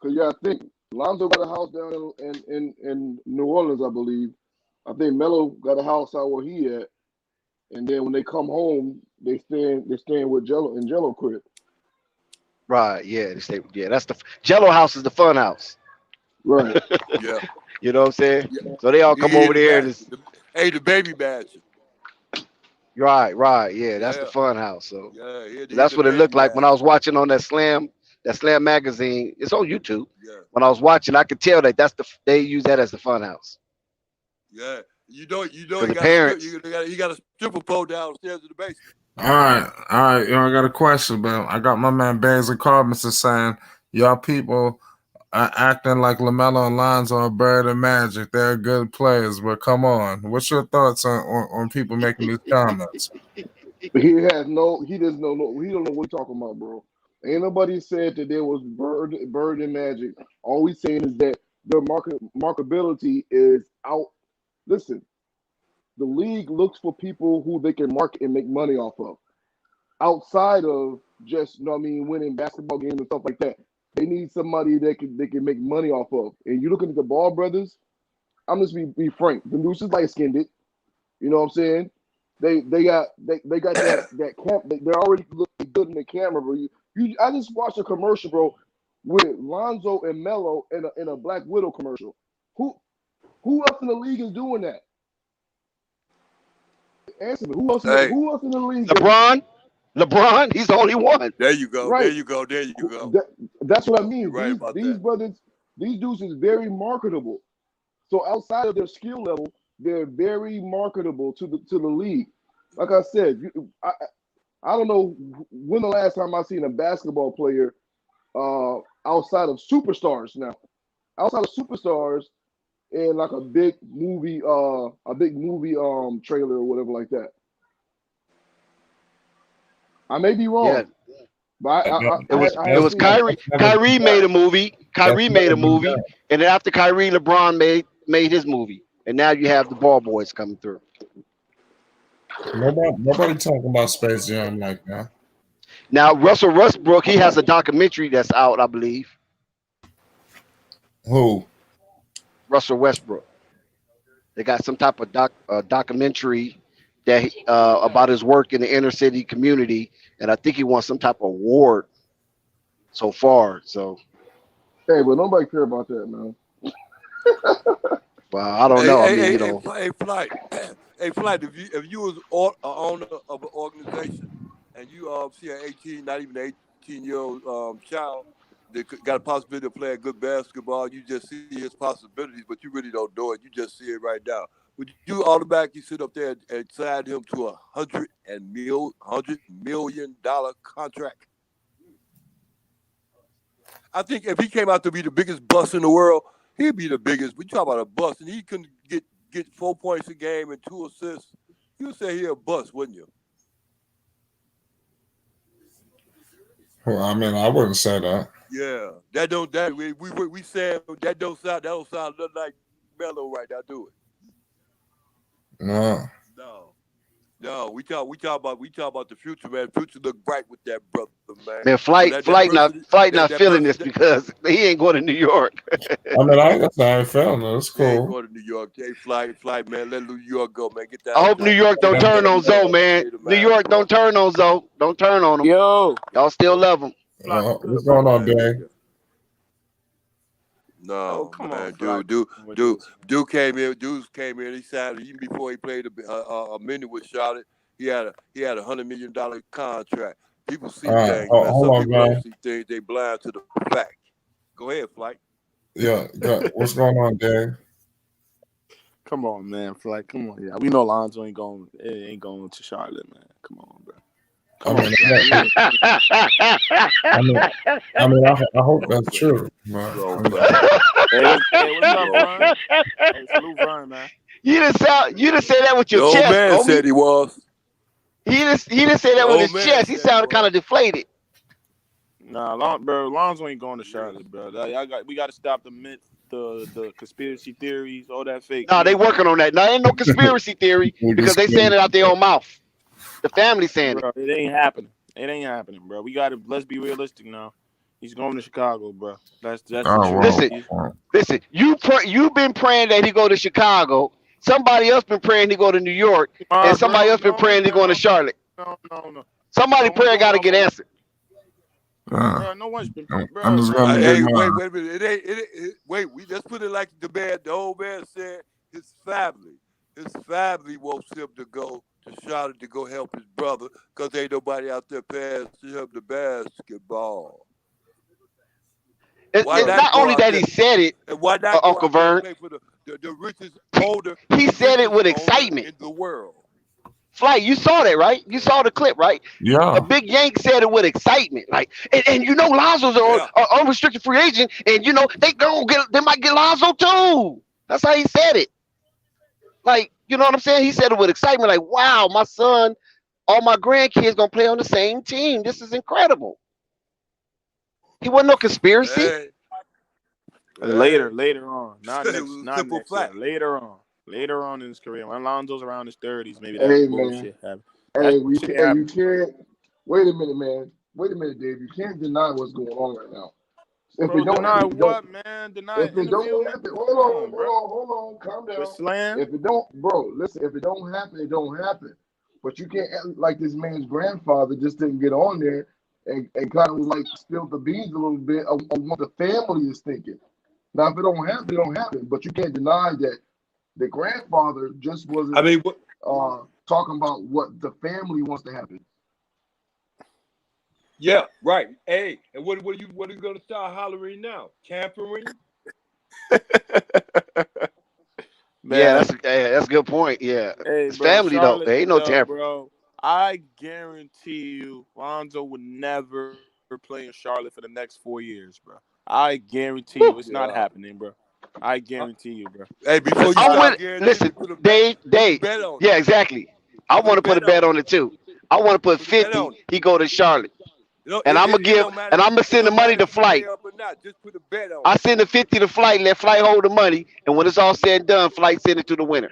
Cause you gotta think, Lonzo got a house down in New Orleans, I believe. I think Melo got a house out where he at, and then when they come home, they staying with Jello crib. Right. Yeah. They stay. Yeah. That's the Jello house is the fun house. Right. Yeah, You know what I'm saying? yeah. So they all come He over the there. And match. Hey, the baby match. right. Right. Yeah. That's the Yeah, fun house. So yeah. He that's the what it baby looked like when I match. was watching on that Slam magazine. It's on YouTube. Yeah, When I was watching, I could tell that they use that as the fun house yeah. You know, because he the got a strip. parents. He got a stripper pole downstairs in the basement. All right. I got a question, man. I got my man Bangs and Carbonson saying y'all people are acting like Lamelo and Lonzo are buried in magic. They're good players, but come on. What's your thoughts on people making these comments? He doesn't know, he don't know what he's talking about, bro. Ain't nobody said that there was bird and magic. All we saying is that their markability is out. Listen, the league looks for people who they can market and make money off of. Outside of just, you know what I mean, winning basketball games and stuff like that. They need somebody that they can make money off of. And you looking at the Ball brothers, I'm just be frank. The news is light skinned. You know what I'm saying? They got that camp. They're already looking good in the camera, bro. I just watched a commercial, bro, with Lonzo and Melo in a Black Widow commercial. Who else in the league is doing that? Answer me. Hey, Who else in the league? LeBron, he's the only one. there you go. There Right. you go. There you go. That's what I You're mean. right about These that. brothers, these dudes is very marketable. So outside of their skill level, they're very marketable to the league. Like I said, I don't know when the last time I seen a basketball player outside of superstars now. Outside of superstars in like a big movie trailer or whatever like that. I may be Yeah, wrong, but it was I it have was seen Kyrie. Kyrie made a movie. Kyrie made a movie, and then after Kyrie, LeBron made his movie, and now you have the Ball boys coming through. Nobody talking about Space Jam like that. Now Russell Westbrook, he has a documentary that's out, I believe. Who? Russell Westbrook. They got some type of documentary about his work in the inner city community, and I think he won some type of award so far. So hey, but nobody care about that, man. Well, I don't know. I mean, you know, Flight. Hey, Flight. If you was a owner of an organization and you see an 18, not even an 18-year-old child that got a possibility of playing good basketball, you just see his possibilities, but you really don't know it. You just see it right now. Would you automatically sit up there and sign him to $100 million contract? I think if he came out to be the biggest bust in the world, he'd be the biggest. We talk about a bust, and he couldn't get 4 points a game and 2 assists. You would say he a bust, wouldn't you? Well, I mean, I wouldn't say that. Yeah, we saying that don't sound nothing like Melo right now, do it? No. No, we talk about the future, man. Future look bright with that brother, man. man, flight not feeling this because he ain't going to New York. I mean, I guess I ain't feeling it. It's He ain't cool. going to New York. Hey, flight, man. Let New York go, man. Get that. I hope New York don't turn on Zoe, man. New York don't turn on Zoe. Don't turn on him. Yo, Y'all still love him. What's going on, Dave? No, come man, on, Flight. dude came in. Dudes came in. He signed even before he played a minute with Charlotte. He had a $100 million contract. People see things, man. hold Some on, people don't man. see things. They blind to the fact. Go ahead, Flight. Yeah, what's going on, Dave? Come on, man, Flight. Come on, yeah. We know Lonzo ain't going to Charlotte, man. Come on, bro. Come on, Flight. I mean, I hope that's true. But, Hey, what's up, Vern? Hey, salute, Vern, man. You didn't say that with The your old chest, man homie. said he was. He didn't say that The with old his man chest. He said sounded he kind of deflated. Nah, bro, Lonzo ain't going to Charlotte, bro. We got to stop the myth, the conspiracy theories, all that fake. No, they working on that. No, ain't no conspiracy theory because they saying it out their own mouth. The family saying bro, it ain't happening. It ain't happening, bro. Let's be realistic now. He's going to Chicago, bro. That's the truth. Listen. You've been praying that he go to Chicago. Somebody else been praying he go to New York, and somebody else been praying he going to Charlotte. No. Somebody prayer got to get answered. Bro, no one's been. Bro, I'm just gonna Hey, wait a minute. Wait. We just put it like the old man said. His family wants him to go to Charlotte to go help his brother because ain't nobody out there passing him the basketball. It's not only that he said it, and why not Uncle Vern. Play for the richest older. He said it with excitement in the world. Flight, you saw that, right? You saw the clip, right? Yeah. A big Yank said it with excitement, like, and you know Lonzo's an unrestricted free agent, and you know they might get Lonzo too. That's how he said it. Like, you know what I'm saying? He said it with excitement, like, wow, my son, all my grandkids gonna play on the same team. This is incredible. He wasn't no conspiracy. Hey. Later on, not next year. Later on in his career, when Lonzo's around his 30s, maybe that bullshit happened. You can't. Wait a minute, man. Wait a minute, Dave. You can't deny what's going on right now. If Bro, it don't deny happen, what, man? Deny if it don't happen, hold on, calm down. Slam. If it don't, bro, listen. If it don't happen, it don't happen. But you can't act like this man's grandfather just didn't get on there and kind of like spill the beans a little bit of what the family is thinking. Now, if it don't happen, it don't happen. But you can't deny that the grandfather just wasn't talking about what the family wants to happen. Yeah, right. Hey, and what are you gonna start hollering now? Tampering? Yeah, that's a good point. Yeah, hey, it's bro, family though. There ain't no tampering. Bro, I guarantee you, Lonzo would never play in Charlotte for the next 4 years, bro. I guarantee you, it's not happening, bro. I guarantee you, bro. Hey, before you start listen, Dave. Yeah, exactly. I want to put a bet on it too. I want to put 50. He go to Charlotte. And I'm gonna send the money to Flight. Just put a bet on. I send the 50 to Flight, let Flight hold the money, and when it's all said and done, Flight send it to the winner.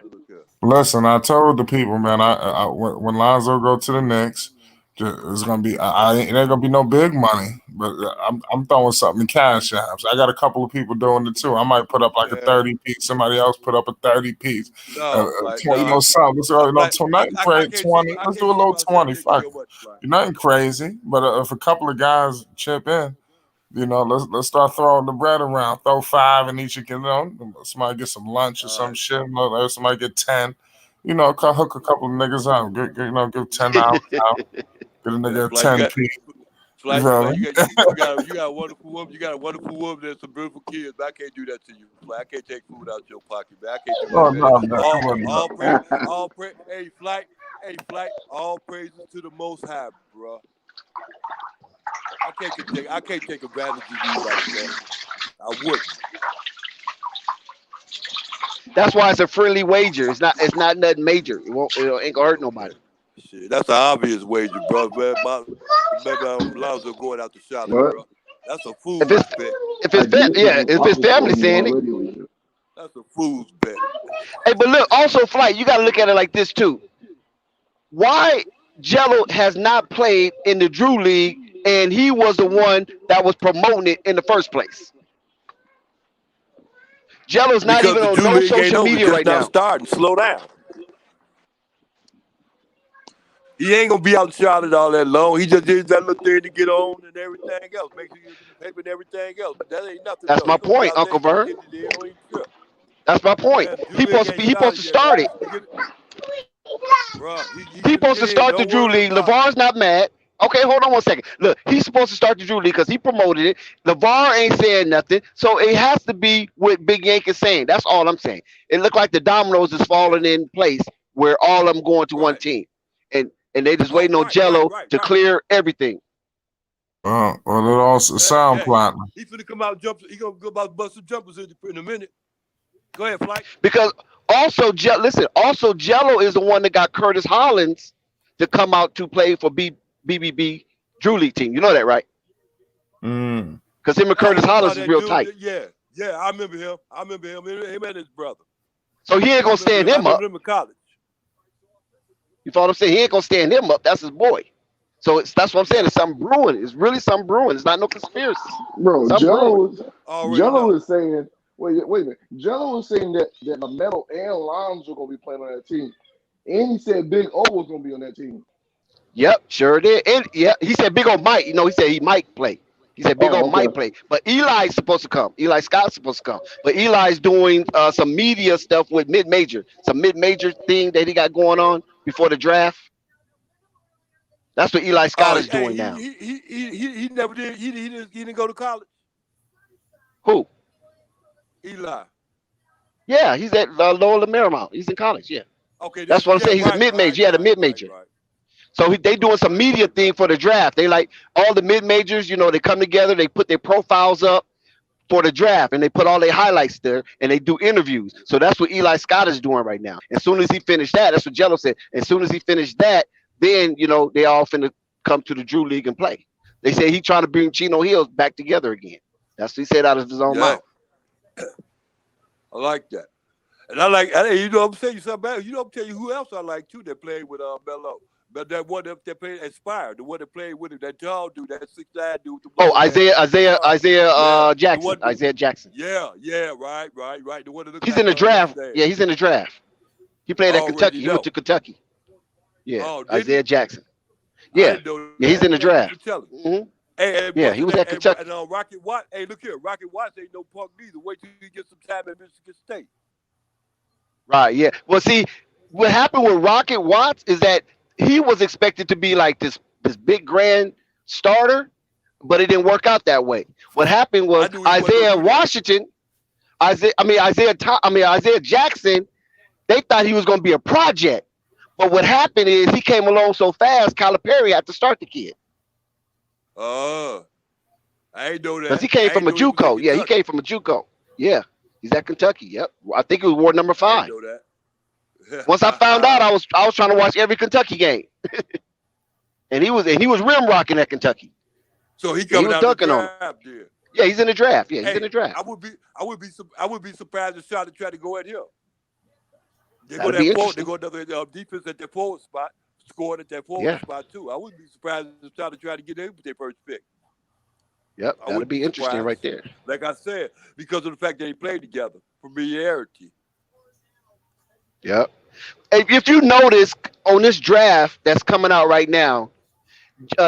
Listen, I told the people, man, when Lonzo go to the Knicks, it's gonna be it ain't gonna be no big money, but I'm throwing something in cash apps. I got a couple of people doing it too. I might put up like a 30 piece. Somebody else put up a 30 piece. Something. Tonight for 20. Let's do a little 20. Fuck. You're nothing crazy, but if a couple of guys chip in, let's start throwing the bread around. Throw 5 and each you can, somebody get some lunch or All some right. shit. Somebody get 10. Hook a couple of niggas up. Give $10 out. Get a Man, nigga a Fly, you 10 got p. You Fly, feel Fly, me? you got a wonderful woman. You got a wonderful woman and some beautiful kids. But I can't do that to you, Fly. I can't take food out your pocket, man. I can't do Oh that, man. no, man. It wasn't All praise, all praise. Hey, Flight. All praises to the Most High, bro. I can't take advantage of you like that. I wouldn't. That's why it's a friendly wager. It's not nothing major. It ain't gonna hurt nobody. Shit, that's an obvious wager, bro. Lonzo going out to Charlotte, What? bro. That's a If fool's it's bet. I did put some if it's offers family on you saying it. already, Alicia. That's a fool's bet. Hey, but look, also Flight, you gotta look at it like this too. Why Jello has not played in the Drew League and he was the one that was promoting it in the first place? Jello's not Because even the on Drew no League ain't social over, media just right now now. starting. Slow down. He ain't gonna be out in Charlotte all that long. He just did that little thing to get on and everything else. Make sure you get the paper and everything else. But that ain't nothing That's though. my He gonna be point, out there. Uncle He gonna gonna Vern. get it in. Don't even trip. That's my point. Man, the Drew League ain't He supposed started to yet, start man. it. Bro, he He's finna supposed get to in. start the Don't Drew worry League. about it. LeVar's not mad. Okay, hold on one second. Look, he's supposed to start the Drew League because he promoted it. LeVar ain't saying nothing. So it has to be what Big Yank is saying. That's all I'm saying. It looked like the dominoes is Yeah, falling in place where all of them going to one right. team. And they just Oh, waiting on Jello to right. clear everything. well, it also sound Yeah, platinum. he finna come out and jump. He gonna go about to bust some jumpers in a minute. Go ahead, Flight. Because also Jello is the one that got Curtis Hollins to come out to play for BBB Drew League team. You know that, right? Mm. Because him and Oh, Curtis what about Hollins is that real dude? tight. Yeah, I remember him. Him and his brother. So he ain't I gonna remember stand him. I him up. remember him in college. You follow what I'm saying? He ain't gonna stand him up. That's his boy. So that's what I'm saying. Yeah, It's something brewing. It's really something brewing. It's not no conspiracy. Bro, Something brewing. already Jello know. is saying, wait a minute. Jello is saying that Lamelo and Lonzo gonna be playing on that team, and he said Big O was gonna be on that team. Yep, sure did. And yeah, he said Big O might. He said he might play. He said Big O Oh, might okay. play. But Eli's supposed to come. Eli Scott's supposed to come. But Eli's doing some media stuff with mid-major. Some mid-major thing that he got going on before the draft. That's what Eli Scott Oh, is hey, doing now. he never did. He didn't go to college. Who? Eli. Yeah, he's at Loyola Marymount. He's in college. Yeah. Okay, That's that's what I'm yeah, saying. He's a mid-major. He had a mid-major. So they doing some media thing for the draft. They like all the mid majors, they come together, they put their profiles up for the draft, and they put all their highlights there, and they do interviews. So that's what Eli Scott is doing right now. As soon as he finished that, that's what Jello said. As soon as he finished that, then they all finna come to the Drew League and play. They say he trying to bring Chino Hills back together again. That's what he said out of his own Yeah, mouth. I like that. And I like, you know, I'm saying you something bad. You know, I'm telling you who else I like too that played with Melo. But that one that played Inspired, the one that played with him, that tall dude, that 6'9" dude with the Oh, long hair. Yeah, the Jackson. one. Isaiah Jackson. Yeah, right. The one that looked He's like in the what's his draft. name? Yeah, he's in the draft. He played at Kentucky. Already He went know. to Kentucky. Yeah, Oh, did he? Isaiah Jackson. I Yeah, didn't know yeah, that. he's in the Thank you for draft. telling. Hmm. Hey, Yeah, what's he his was name? at And Kentucky. Rocket Watts. Hey, look here, Rocket Watts ain't no punk neither. Wait till he gets some time at Michigan State. Right. Yeah. Well, see, what happened with Rocket Watts is that he was expected to be like this big grand starter, but it didn't work out that way. What happened I was knew he wasn't gonna do that. Isaiah Jackson. They thought he was going to be a project, but what happened is he came along so fast. Calipari had to start the kid Uh, I ain't know because he that. came I from ain't a know he was at JUCO. Yeah, he Kentucky. came from a JUCO. Yeah, he's at Kentucky. Yep. I think it was Ward number I ain't 5. know Once I found out, that. I was trying to watch every Kentucky game, and he was rim rocking at Kentucky. So he And he coming was out the dunking on him. draft there. Yeah, he's in the draft. Yeah, he's in Hey, the draft. I would be surprised if Charlotte tried to go at him. They go That'll be that forward. They interesting. go another defense at their forward spot, scoring at that forward Yeah. spot too. I wouldn't be surprised if Charlotte tried to get in with their first pick. Yep. I That'll wouldn't be be interesting right surprised. there. Like I said, because of the fact that they played together, familiarity. Yep. If you notice on this draft that's coming out right now,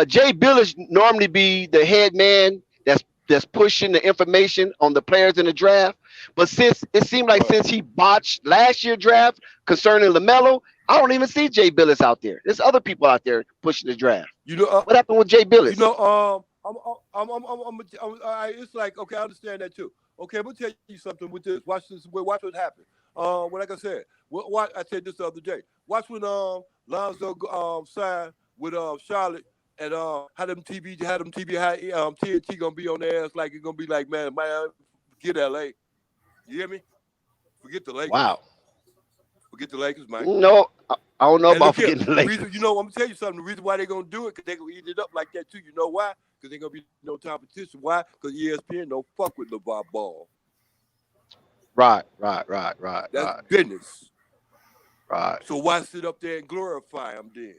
Jay Billish normally be the head man that's that's pushing the information on the players in the draft. But since it seemed like Right. since he botched last year's draft concerning Lamelo, I don't even see Jay Billis out there. There's other people out there pushing the draft. You know, What happened with Jay you Billis? know, it's like, okay, I understand that too. Okay, I'm gonna tell you something with this. Watch this. Watch what happened. Well, like I said, what I said this the other day. Watch when Lonzo signed with Charlotte and how TNT gonna be on their ass like it's gonna be like, man, forget LA. You hear me? Forget the Lakers. Wow. Forget the Lakers, man. No, I don't know And about look here, forgetting the Lakers. reason, you know, I'm gonna tell you something. The reason why they're gonna do it, because they're gonna eat it up like that too. You know why? Because ain't gonna be no competition. Why? Because ESPN don't fuck with LeVar Ball. Right. That's business. Right. So why sit up there and glorify them then?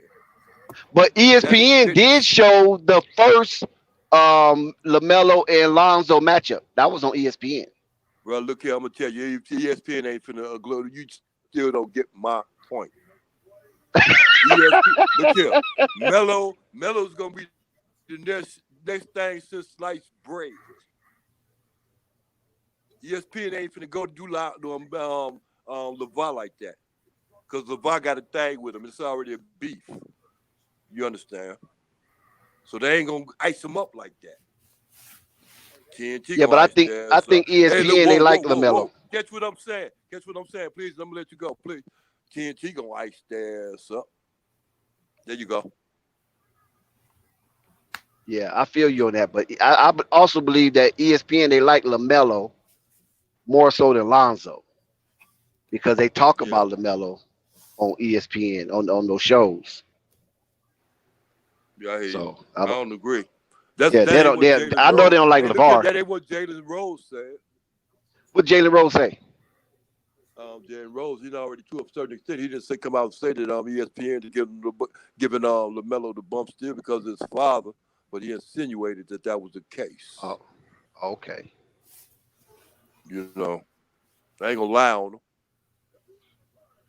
But That's ESPN did business. show the first Lamelo and Lonzo matchup. That was on ESPN. Well, look here, I'm gonna tell you, ESPN ain't finna glory. You still don't get my point. ESPN, look here, Melo's gonna be the next thing since sliced bread. ESPN ain't finna go do LeVar like that, cause LeVar got a thing with him. It's already a beef. You understand? So they ain't gonna ice him up like that. TNT Yeah, but I think ESPN Hey, look, they like whoa. Lamelo. Catch what I'm saying. Please, I'm gonna let you go. Please, TNT gonna ice their ass up. There you go. Yeah, I feel you on that. But I also believe that ESPN they like Lamelo more so than Lonzo because they talk Yeah. about Lamelo on ESPN on those shows. Yeah, I hear you. So I don't agree. yeah, That they ain't don't. what Jalen I know Rose. they don't like Hey, look here, LeVar. that ain't what Jalen Rose said. What Jalen Rose say? Jalen Rose, he already to a certain extent. He didn't say come out and say that ESPN to giving Lamelo the bump still because of his father, but he insinuated that was the case. Oh, okay. You know, I ain't gonna lie on him.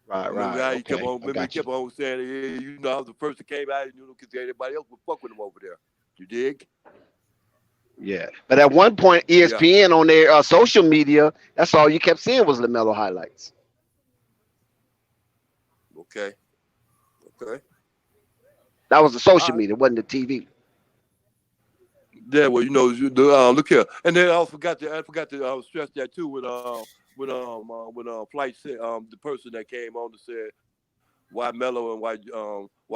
Right. Remember how he kept Okay. on? I Remember he got you. kept on saying, "Yeah, you know, I was the first that came out, and because everybody else would fuck with him over there." You dig? Yeah, but at one point, Yeah. ESPN on their social media, that's all you kept seeing was Lamelo highlights. Okay. That was the social All right. media, it wasn't the TV. Yeah, well, you know, look here, and then I forgot to stress that too when Flight said the person that came on to said why Melo and why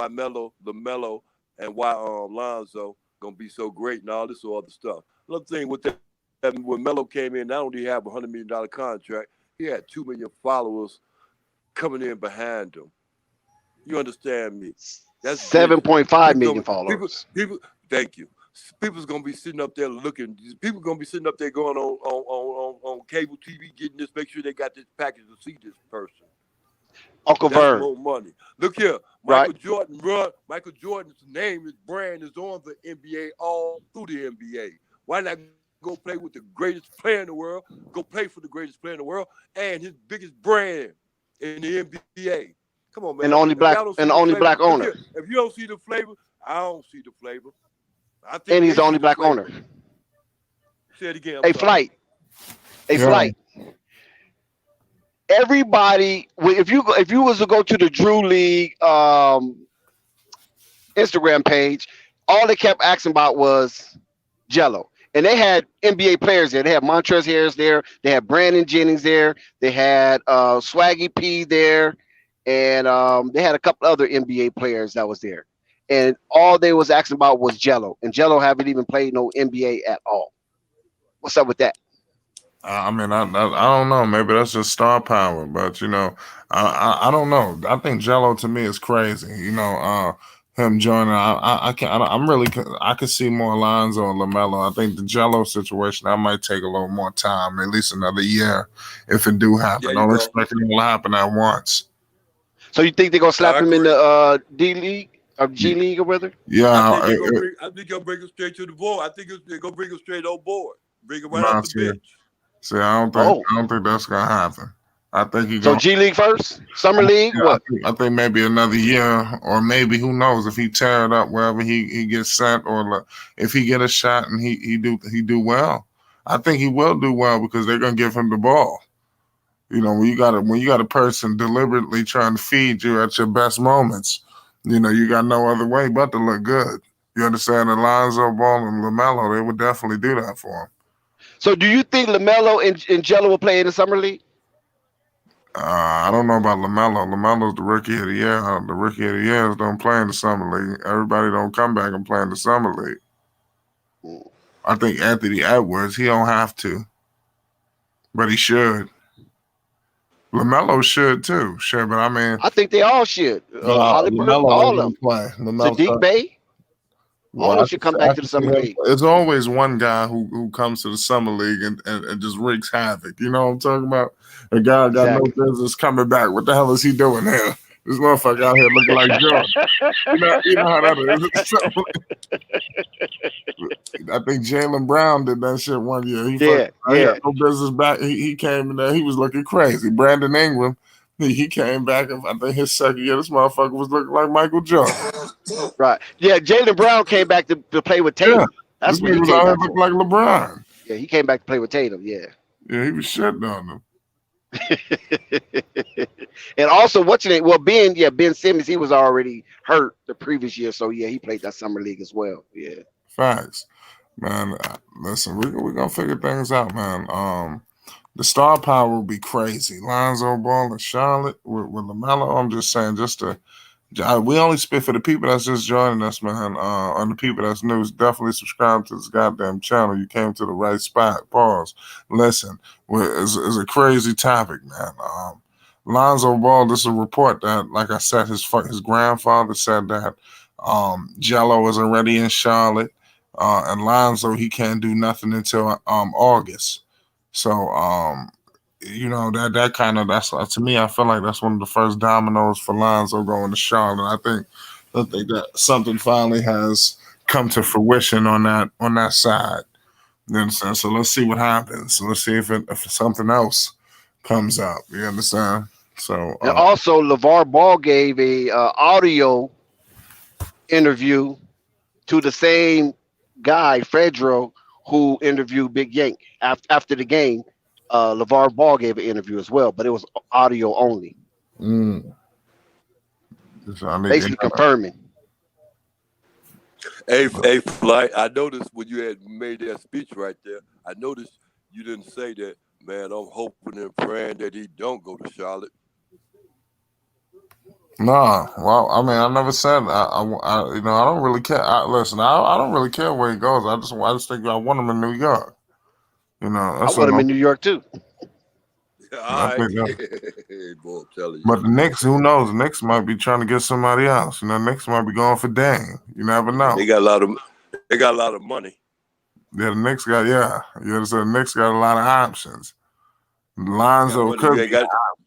Lamelo and why Lonzo gonna be so great and all this other stuff. Another thing with that when Melo came in, not only did he have $100 million contract, he had 2 million followers coming in behind him. You understand me? That's 7.5 million followers. People. Thank you. People's gonna be sitting up there looking. People gonna be sitting up there going on cable TV, getting this. Make sure they got this package to see this person. Uncle That's Vern. more money. Look here, Michael Jordan's name, his brand is on the NBA all through the NBA. Why not go play with the greatest player in the world? Go play for the greatest player in the world and his biggest brand in the NBA. Come on, man. And only black owner. Here, if you don't see the flavor, I don't see the flavor. I think And he's the only black flavor. owner. Say it again. A Flight. Everybody, if you was to go to the Drew League Instagram page, all they kept asking about was Jello. And they had NBA players there. They had Montrezl Harris there. They had Brandon Jennings there. They had Swaggy P there. And they had a couple other NBA players that was there. And all they was asking about was Jello. And Jello haven't even played no NBA at all. What's up with that? I mean, I don't know. Maybe that's just star power, but you know, I don't know. I think Jello to me is crazy. You know, him joining. I could see more Lonzo and Lamelo. I think the Jello situation that might take a little more time, at least another year, if it do happen. Don't expect it to happen at once. So you think they're gonna slap him in the D League or G League or whether? Yeah, I think they'll bring him straight to the board. I think they're gonna bring him straight on board. Bring him right off the bench. See, I don't think that's gonna happen. I think he So going. G League first, Summer League, Yeah, what? I think maybe another year, or maybe who knows if he tear it up wherever he gets sent, or if he get a shot and he do well. I think he will do well because they're gonna give him the ball. When you got a person deliberately trying to feed you at your best moments, you got no other way but to look good. You understand? Lonzo Ball and Lamelo, they would definitely do that for him. So do you think Lamelo and Jello will play in the Summer League? I don't know about Lamelo. Lamelo's the rookie of the year. The rookie of the years don't play in the summer league. Everybody don't come back and play in the summer league. I think Anthony Edwards, he don't have to, but he should. Lamelo should too. Sure, but I mean, I think they all should. Hollyburton, Lamelo all ain't of gonna them. play. Lamelo, Sadiq Bey, all of well, them should come back I to the can see Summer him. League. It's always one guy who comes to the summer league and just wreaks havoc. You know what I'm talking about? A guy got no Exactly. business coming back. What the hell is he doing here? This motherfucker out here looking like Jordan. You know how that is. So, I think Jaylen Brown did that shit one year. He Yeah, had yeah. no business back. He came in there. He was looking crazy. Brandon Ingram, he came back. I think his second year, this motherfucker was looking like Michael Jordan. Right. Yeah, Jaylen Brown came back to play with Yeah, Tatum. this That's what nigga he was came out here back looking for. like LeBron. Yeah, he came back to play with Tatum. Yeah. Yeah, he was shitting on them. And also, what's your name? Well, Ben Simmons, he was already hurt the previous year, so yeah, he played that summer league as well. Yeah. Facts, man. Listen, we're gonna figure things out, man. The star power will be crazy. Lonzo Ball and Charlotte with Lamelo. I'm just saying, we only spit for the people that's just joining us, man. On the people that's new, definitely subscribe to this goddamn channel. You came to the right spot. Pause. Listen, it's a crazy topic, man. Lonzo Ball. This is a report that, like I said, his grandfather said that Jello is already in Charlotte, and Lonzo he can't do nothing until August. So that kind of that's to me. I feel like that's one of the first dominoes for Lonzo going to Charlotte. I think that something finally has come to fruition on that side. You understand? So let's see what happens. So let's see if something else comes up. You understand? So And also, LeVar Ball gave a audio interview to the same guy, Fredro, who interviewed Big Yank after the game. LeVar Ball gave an interview as well, but it was audio only, basically confirming. Hey, Flight, I noticed when you had made that speech right there, I noticed you didn't say that, man, I'm hoping and praying that he don't go to Charlotte. Nah, well, I mean, I never said I don't really care. Listen, I don't really care where he goes. I just think I want him in New York. I That's want him all. in New York too. All I right. think Hey, boy, I'm telling you. but the Knicks, who knows? The Knicks might be trying to get somebody else. The Knicks might be going for Dame. You never know. They got a lot of money. Yeah, the Knicks got You understand? The Knicks got a lot of options. Lonzo could be,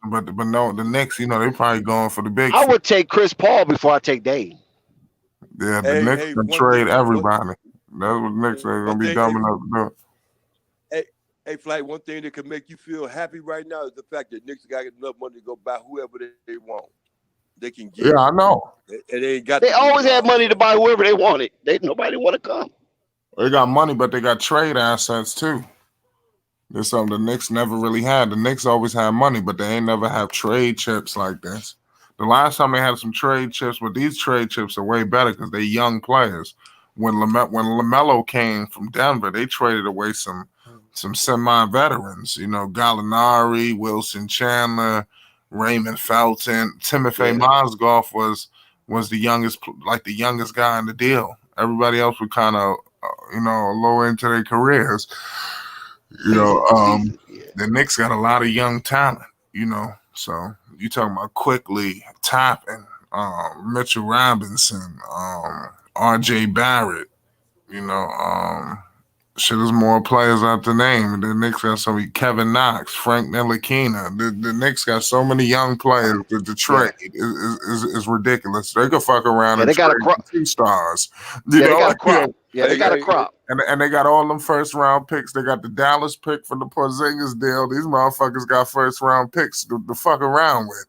but no, the Knicks, they probably going for the big. I would take Chris Paul before I take Dame. Yeah, the Knicks can trade everybody. That's what the Knicks are gonna be dumb enough to do. Hey, Flight, one thing that can make you feel happy right now is the fact that Knicks got enough money to go buy whoever they want. They can get. Yeah, I know. And they ain't got. They always had money to buy whoever they wanted. Nobody want to come. They got money, but they got trade assets too. There's something the Knicks never really had. The Knicks always had money, but they ain't never have trade chips like this. The last time they had some trade chips, but these trade chips are way better because they're young players. When Lamelo came from Denver, they traded away some semi-veterans. Gallinari, Wilson Chandler, Raymond Felton, Timothy Mozgov was the youngest guy in the deal. Everybody else was kind of lower into their careers. The Knicks got a lot of young talent. So you talking about Quickly, Toppin, Mitchell Robinson, R.J. Barrett. There's more players out the name. The Knicks got Kevin Knox, Frank Ntilikina. The Knicks got so many young players that the trade is ridiculous. They could fuck around and they got trade 2 stars. They got a crop. Yeah, they got a crop. And they got all them first round picks. They got the Dallas pick for the Porzingis deal. These motherfuckers got first round picks to fuck around with.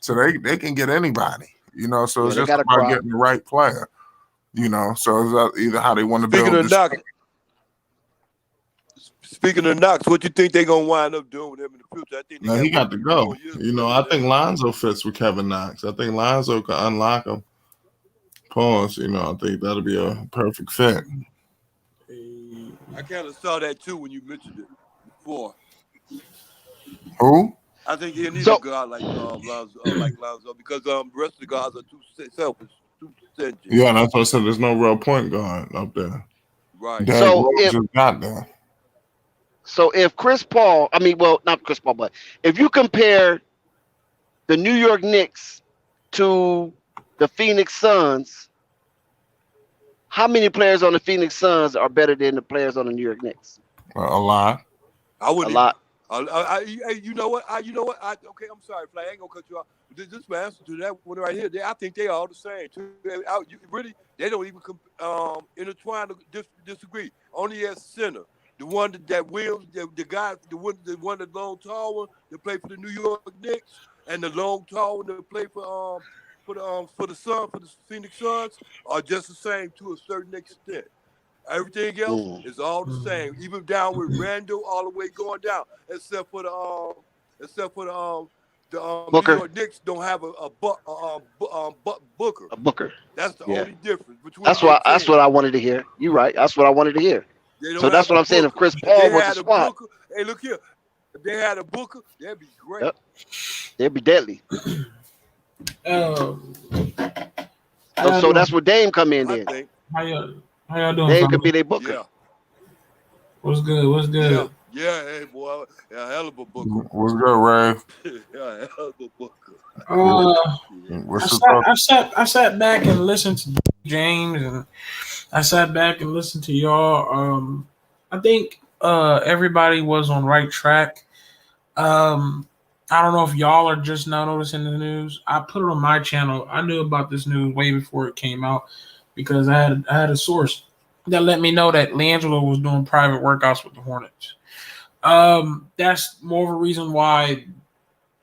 So they can get anybody, you know. So it's just about getting the right player, you know. So it's either how they want to build this. Speaking of Knox, what you think they're gonna wind up doing with him in the future? I think he got to go. You know, I think Lonzo fits with Kevin Knox. I think Lonzo can unlock him. Pause. You know, I think that'll be a perfect fit. I kind of saw that too when you mentioned it before. Who? I think he needs a guard like Lonzo, because the rest of the guards are too selfish, too stingy. Yeah, that's what I said. There's no real point guard up there. Right. So just got there. So if Chris Paul, not Chris Paul, but if you compare the New York Knicks to the Phoenix Suns, how many players on the Phoenix Suns are better than the players on the New York Knicks? A lot. I wouldn't. A lot. You know what? Okay, I'm sorry, Fly. I ain't gonna cut you off. This is my answer to that one right here. I think they are all the same. They don't even intertwine to disagree. Only at center. The one that Williams, the guy, the one that long tall one that played for the New York Knicks, and the long tall one that played for the Phoenix Suns are just the same to a certain extent. Everything else is all the same, even down with Randall all the way going down, except for the Booker. New York Knicks don't have a Booker. A Booker. That's the only difference between. That's what I wanted to hear. You're right. That's what I wanted to hear. So that's what I'm saying. If Chris Paul was a swap, hey, look here. If they had a Booker, that'd be great. Yep. They'd be deadly. So that's where Dame come in then. How y'all doing? Dame could be their Booker. Yeah. What's good? Yeah, hey boy, yeah, hell of a Booker. What's good, Ray? Yeah, hell of a Booker. I sat back and listened to James, and I sat back and listened to y'all. I think everybody was on right track. I don't know if y'all are just now noticing the news. I put it on my channel. I knew about this news way before it came out because I had a source that let me know that LiAngelo was doing private workouts with the Hornets. That's more of a reason why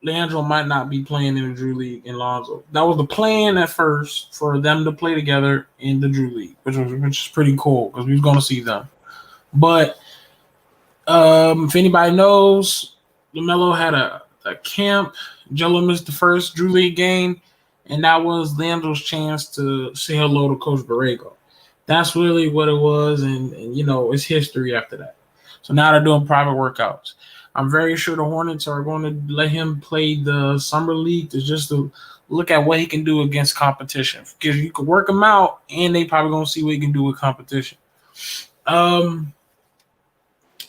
LiAngelo might not be playing in the Drew League in Lonzo. That was the plan at first for them to play together in the Drew League, which is pretty cool because we was going to see them. But if anybody knows, Lamelo had a camp. Jello missed the first Drew League game, and that was LiAngelo's chance to say hello to Coach Borrego. That's really what it was, and it's history after that. So now they're doing private workouts. I'm very sure the Hornets are going to let him play the summer league to look at what he can do against competition. Because you can work him out, and they probably going to see what he can do with competition. I'm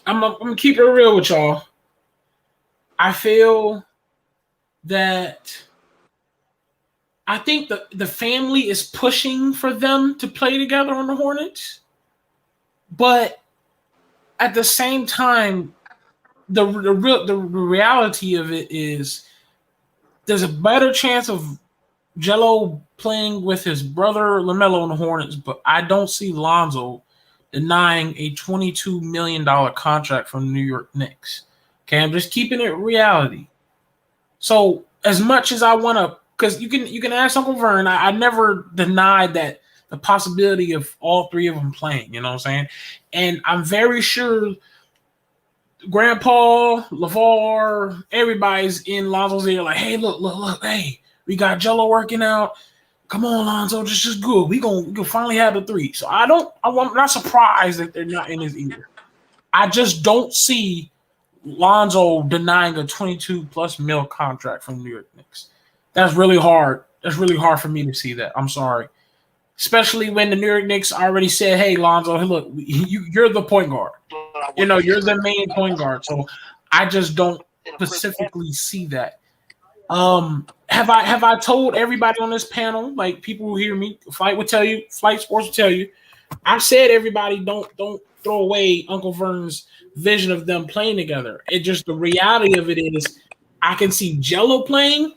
gonna keep it real with y'all. I feel that I think the family is pushing for them to play together on the Hornets, but at the same time, the reality of it is there's a better chance of Jello playing with his brother Lamelo on the Hornets, but I don't see Lonzo denying a $22 million contract from the New York Knicks. Okay, I'm just keeping it reality. So as much as I want to, because you can ask Uncle Vern, I never denied that the possibility of all three of them playing, you know what I'm saying? And I'm very sure Grandpa, LeVar, everybody's in Lonzo's ear like, hey, look, hey, we got Jello working out. Come on, Lonzo, just good. We gonna finally have the three. So I'm not surprised that they're not in his ear. I just don't see Lonzo denying a 22+ mil contract from the New York Knicks. That's really hard. That's really hard for me to see that. I'm sorry. Especially when the New York Knicks already said, hey, Lonzo, hey, look, you're the point guard. You're the main point guard. So I just don't specifically see that. Have I told everybody on this panel, like people who hear me, Flight Sports will tell you, I've said everybody don't throw away Uncle Vern's vision of them playing together. It just the reality of it is I can see Jello playing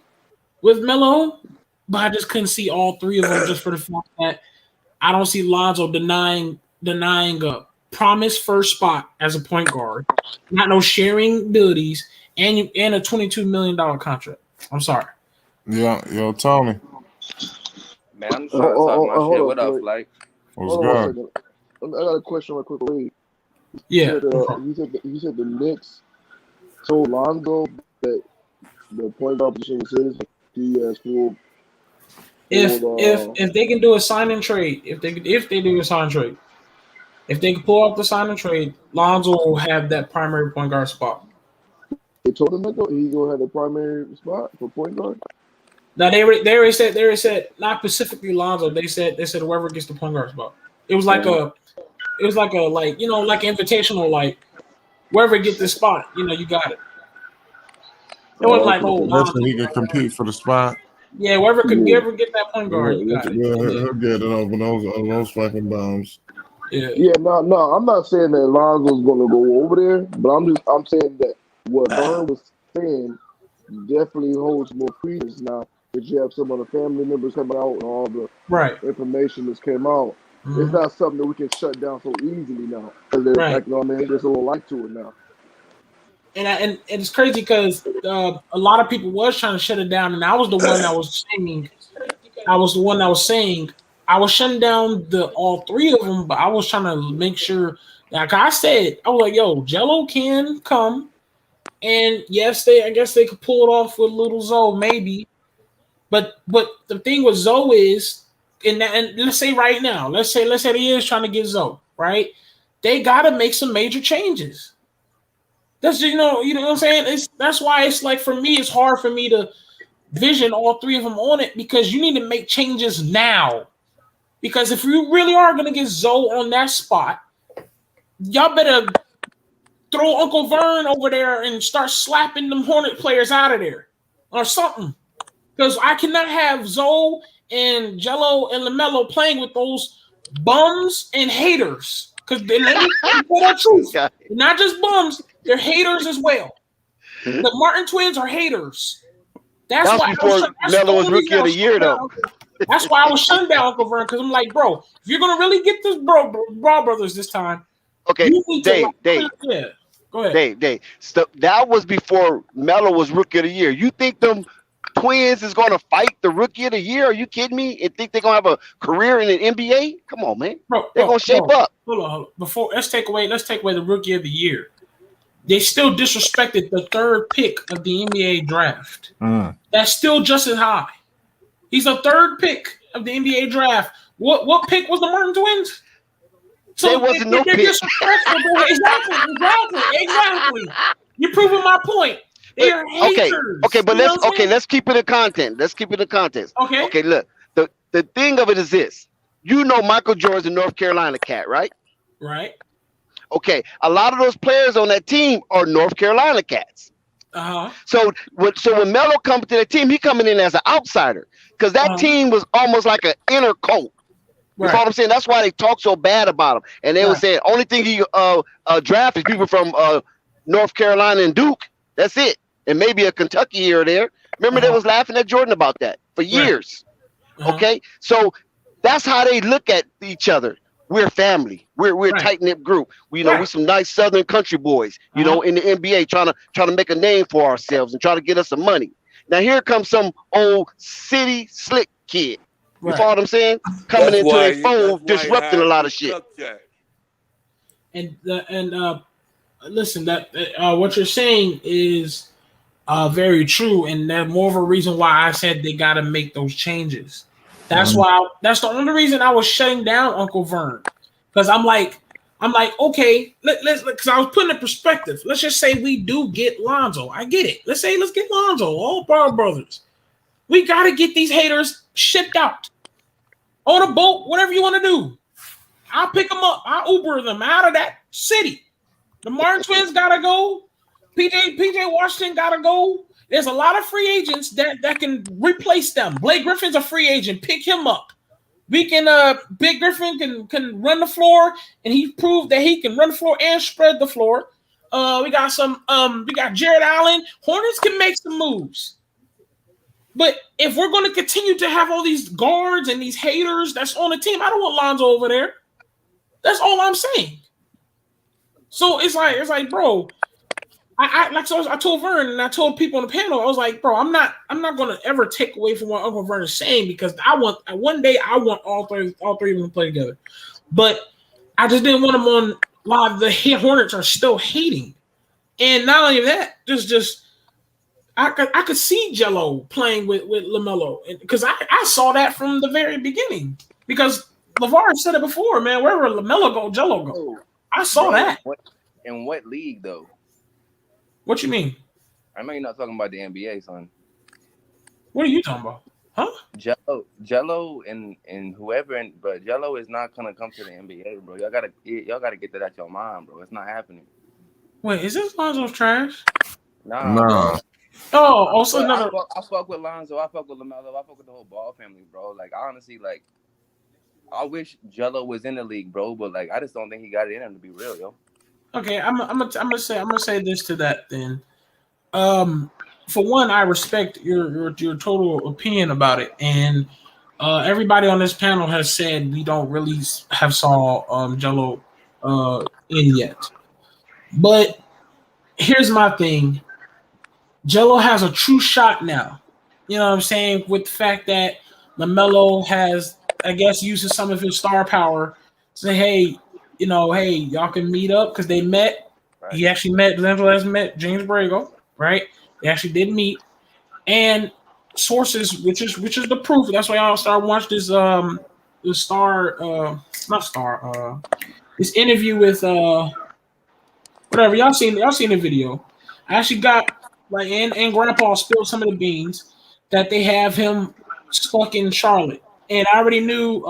with Melo, but I just couldn't see all three of them just for the fact that I don't see Lonzo denying denying a promised first spot as a point guard, not no sharing abilities, and a $22 million contract. I'm sorry. Yeah, yo, Tony. Man, I'm just trying to talk my shit. What up, Flake? What's Hold on good? 1 second. I got a question real quick. Wait. Yeah. He said the Knicks told Lonzo that the point guard position was his. He has full. If they can do a sign and trade, if they do a sign and trade, if they can pull off the sign and trade, Lonzo will have that primary point guard spot. They told him that he's gonna have the primary spot for point guard. Now they already said not specifically Lonzo. They said whoever gets the point guard spot. It was like like invitational, like whoever get the spot, you got it. It was like Lonzo. He can compete for the spot. Yeah, whoever could ever get that point guard, you got it. He'll get it over those fucking bombs. Yeah. No, I'm not saying that Lonzo's gonna go over there, but I'm saying that what Vern was saying definitely holds more credence now that you have some of the family members coming out and all the information that's came out. Mm-hmm. It's not something that we can shut down so easily now because there's there's a little light to it now. And it's crazy because a lot of people was trying to shut it down, and I was the one that was saying, I was shutting down all three of them, but I was trying to make sure. Like I said, I was like, "Yo, Jello can come, and yes, I guess they could pull it off with little Zoe, maybe." But the thing with Zoe is, and let's say right now, let's say he is trying to get Zoe right. They got to make some major changes. That's you know what I'm saying. That's why it's like for me, it's hard for me to vision all three of them on it because you need to make changes now. Because if you really are gonna get Zoe on that spot, y'all better throw Uncle Vern over there and start slapping them Hornet players out of there or something. Because I cannot have Zoe and Jello and Lamelo playing with those bums and haters. Because let me tell the truth. They're not just bums, they're haters as well. The Martin twins are haters. That's why before Melo was rookie of the year, though. That's why I was shutting down Uncle Vern, because I'm like, bro, if you're gonna really get this bro brothers this time, okay, Dave. Yeah, go ahead. Dave. So that was before Melo was rookie of the year. You think them twins is gonna fight the rookie of the year? Are you kidding me? And think they're gonna have a career in the NBA? Come on, man. They're gonna shape up. Hold on. Before let's take away the rookie of the year. They still disrespected the third pick of the NBA draft. That's still just as high. He's the third pick of the NBA draft. What pick was the Martin twins? So there wasn't no pick. Exactly. You're proving my point. They are haters. Okay, but let's keep it in content. Okay, look. The thing of it is this. You know Michael Jordan's a North Carolina cat, right? Right. Okay, a lot of those players on that team are North Carolina cats. So when Melo comes to the team, he coming in as an outsider because that team was almost like an inner cult. You know what I'm saying? That's why they talk so bad about him. And they were saying only thing he drafted people from North Carolina and Duke. That's it, and maybe a Kentucky here or there. Remember they was laughing at Jordan about that for years. Okay, so that's how they look at each other. We're family. We're a tight knit group. We're some nice Southern country boys. In the NBA, trying to make a name for ourselves and try to get us some money. Now here comes some old city slick kid. You follow what I'm saying? Coming into their phone, disrupting a lot of shit. And listen, that what you're saying is very true, and that's more of a reason why I said they got to make those changes. That's why. That's the only reason I was shutting down Uncle Vern, because I'm like, okay, let's because I was putting in perspective. Let's just say we do get Lonzo. I get it. Let's get Lonzo. All Power Brothers. We got to get these haters shipped out on a boat. Whatever you want to do, I'll pick them up. I'll Uber them out of that city. The Martin twins gotta go. PJ Washington gotta go. There's a lot of free agents that can replace them. Blake Griffin's a free agent. Pick him up. We can Big Griffin can run the floor, and he proved that he can run the floor and spread the floor. We got Jared Allen. Hornets can make some moves. But if we're going to continue to have all these guards and these haters that's on the team, I don't want Lonzo over there. That's all I'm saying. So it's like, bro. I told Vern and I told people on the panel, I was like, bro, I'm not gonna ever take away from what Uncle Vern is saying because one day I want all three of them to play together. But I just didn't want them on live. The Hornets are still hating. And not only that, just I could see Jello playing with Lamelo. Because I saw that from the very beginning. Because LeVar said it before, man, wherever Lamelo go, Jello go. Oh, I saw that. In what league though? What you mean? I know you're not talking about the NBA, son. What are you talking about? Huh? Jello, and whoever, but Jello is not gonna come to the NBA, bro. Y'all gotta get that out your mind, bro. It's not happening. Wait, is this Lonzo's trash? Nah, No. bro. Oh, also another. I fuck with Lonzo. I fuck with Lamelo. I fuck with the whole Ball family, bro. Like honestly, like I wish Jello was in the league, bro. But like I just don't think he got it in him to be real, yo. Okay, I'm gonna say this to that then. For one, I respect your total opinion about it, and everybody on this panel has said we don't really have saw Jello in yet. But here's my thing: Jello has a true shot now. You know what I'm saying? With the fact that LaMelo has, I guess, uses some of his star power to say, hey, hey, y'all can meet up because they met. Right. He actually met, Lonzo has met James Borrego, right? They actually did meet. And sources, which is the proof. That's why y'all start watching this this interview with whatever. Y'all seen the video. I actually got and Grandpa spilled some of the beans that they have him stuck in Charlotte. And I already knew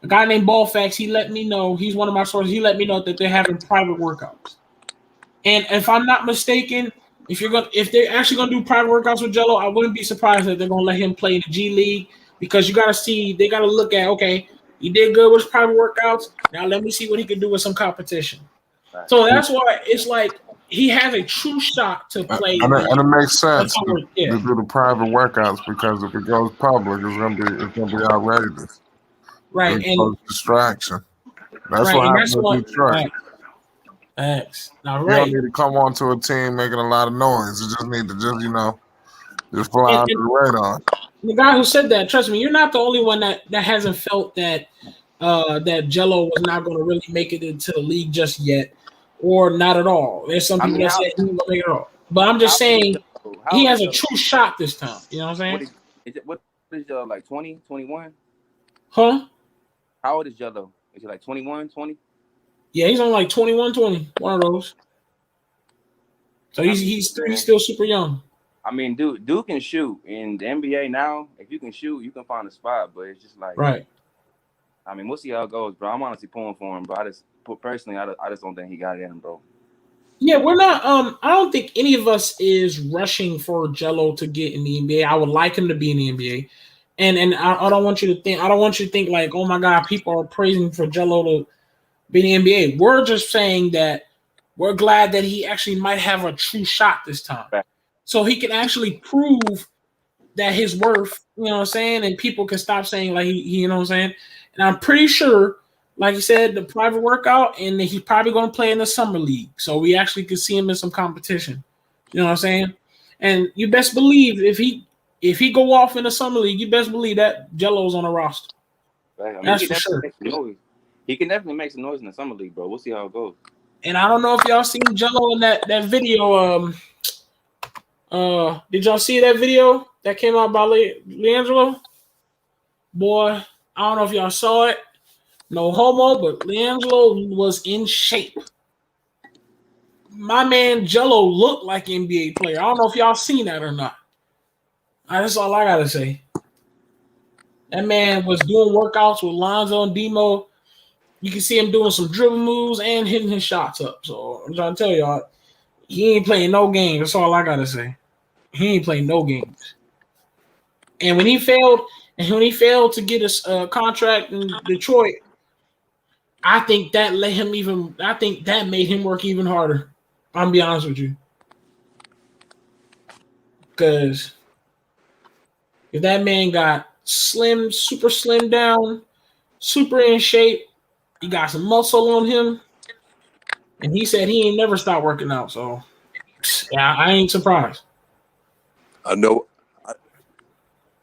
a guy named Ballfax, he let me know, he's one of my sources, he let me know that they're having private workouts. And if I'm not mistaken, if they're actually gonna do private workouts with Jello, I wouldn't be surprised that they're gonna let him play in the G League because they gotta look at, okay, he did good with his private workouts. Now let me see what he can do with some competition. Right. So that's why it's like he has a true shot to play. And it makes sense to yeah. do the private workouts because if it goes public, it's gonna be outrageous. Right, and distraction. That's right, what and happened with Detroit. X. Now, You right. don't need to come onto a team making a lot of noise. You just need to just fly under the radar. The guy who said that, trust me, you're not the only one that hasn't felt that that Jello was not going to really make it into the league just yet, or not at all. There's some people that say he won't make it at all. But I'm just saying he has a true shot this time. You know what I'm saying? What is Jello, like 20, 21? Huh? How old is Jello? Is he like 21, 20? Yeah, he's on like 21, 20. One of those. So he's still super young. I mean, dude can shoot in the NBA now. If you can shoot, you can find a spot. But it's just like, right. I mean, we'll see how it goes, bro. I'm honestly pulling for him, bro. I just don't think he got it in him, bro. Yeah, we're not. I don't think any of us is rushing for Jello to get in the NBA. I would like him to be in the NBA, and I don't want you to think. I don't want you to think like, oh my God, people are praising for Jello to be in the NBA. We're just saying that we're glad that he actually might have a true shot this time, so he can actually prove that his worth. You know what I'm saying? And people can stop saying like he you know what I'm saying? And I'm pretty sure, like you said, the private workout, and he's probably going to play in the summer league. So we actually could see him in some competition. You know what I'm saying? And you best believe if he go off in the summer league, you best believe that Jello's on the roster. Right. I mean, that's for sure. He can definitely make some noise in the summer league, bro. We'll see how it goes. And I don't know if y'all seen Jello in that video. Did y'all see that video that came out by Leangelo? Boy, I don't know if y'all saw it. No homo, but Leangelo was in shape. My man Jello looked like an NBA player. I don't know if y'all seen that or not. That's all I gotta say. That man was doing workouts with Lonzo and Demo. You can see him doing some dribble moves and hitting his shots up. So I'm trying to tell y'all, he ain't playing no games. That's all I gotta say. He ain't playing no games. And when he failed to get a contract in Detroit, I think that made him work even harder. I'm gonna be honest with you. Because if that man got super slim down, super in shape, He got some muscle on him, and he said he ain't never stopped working out. So, yeah, I ain't surprised. I know.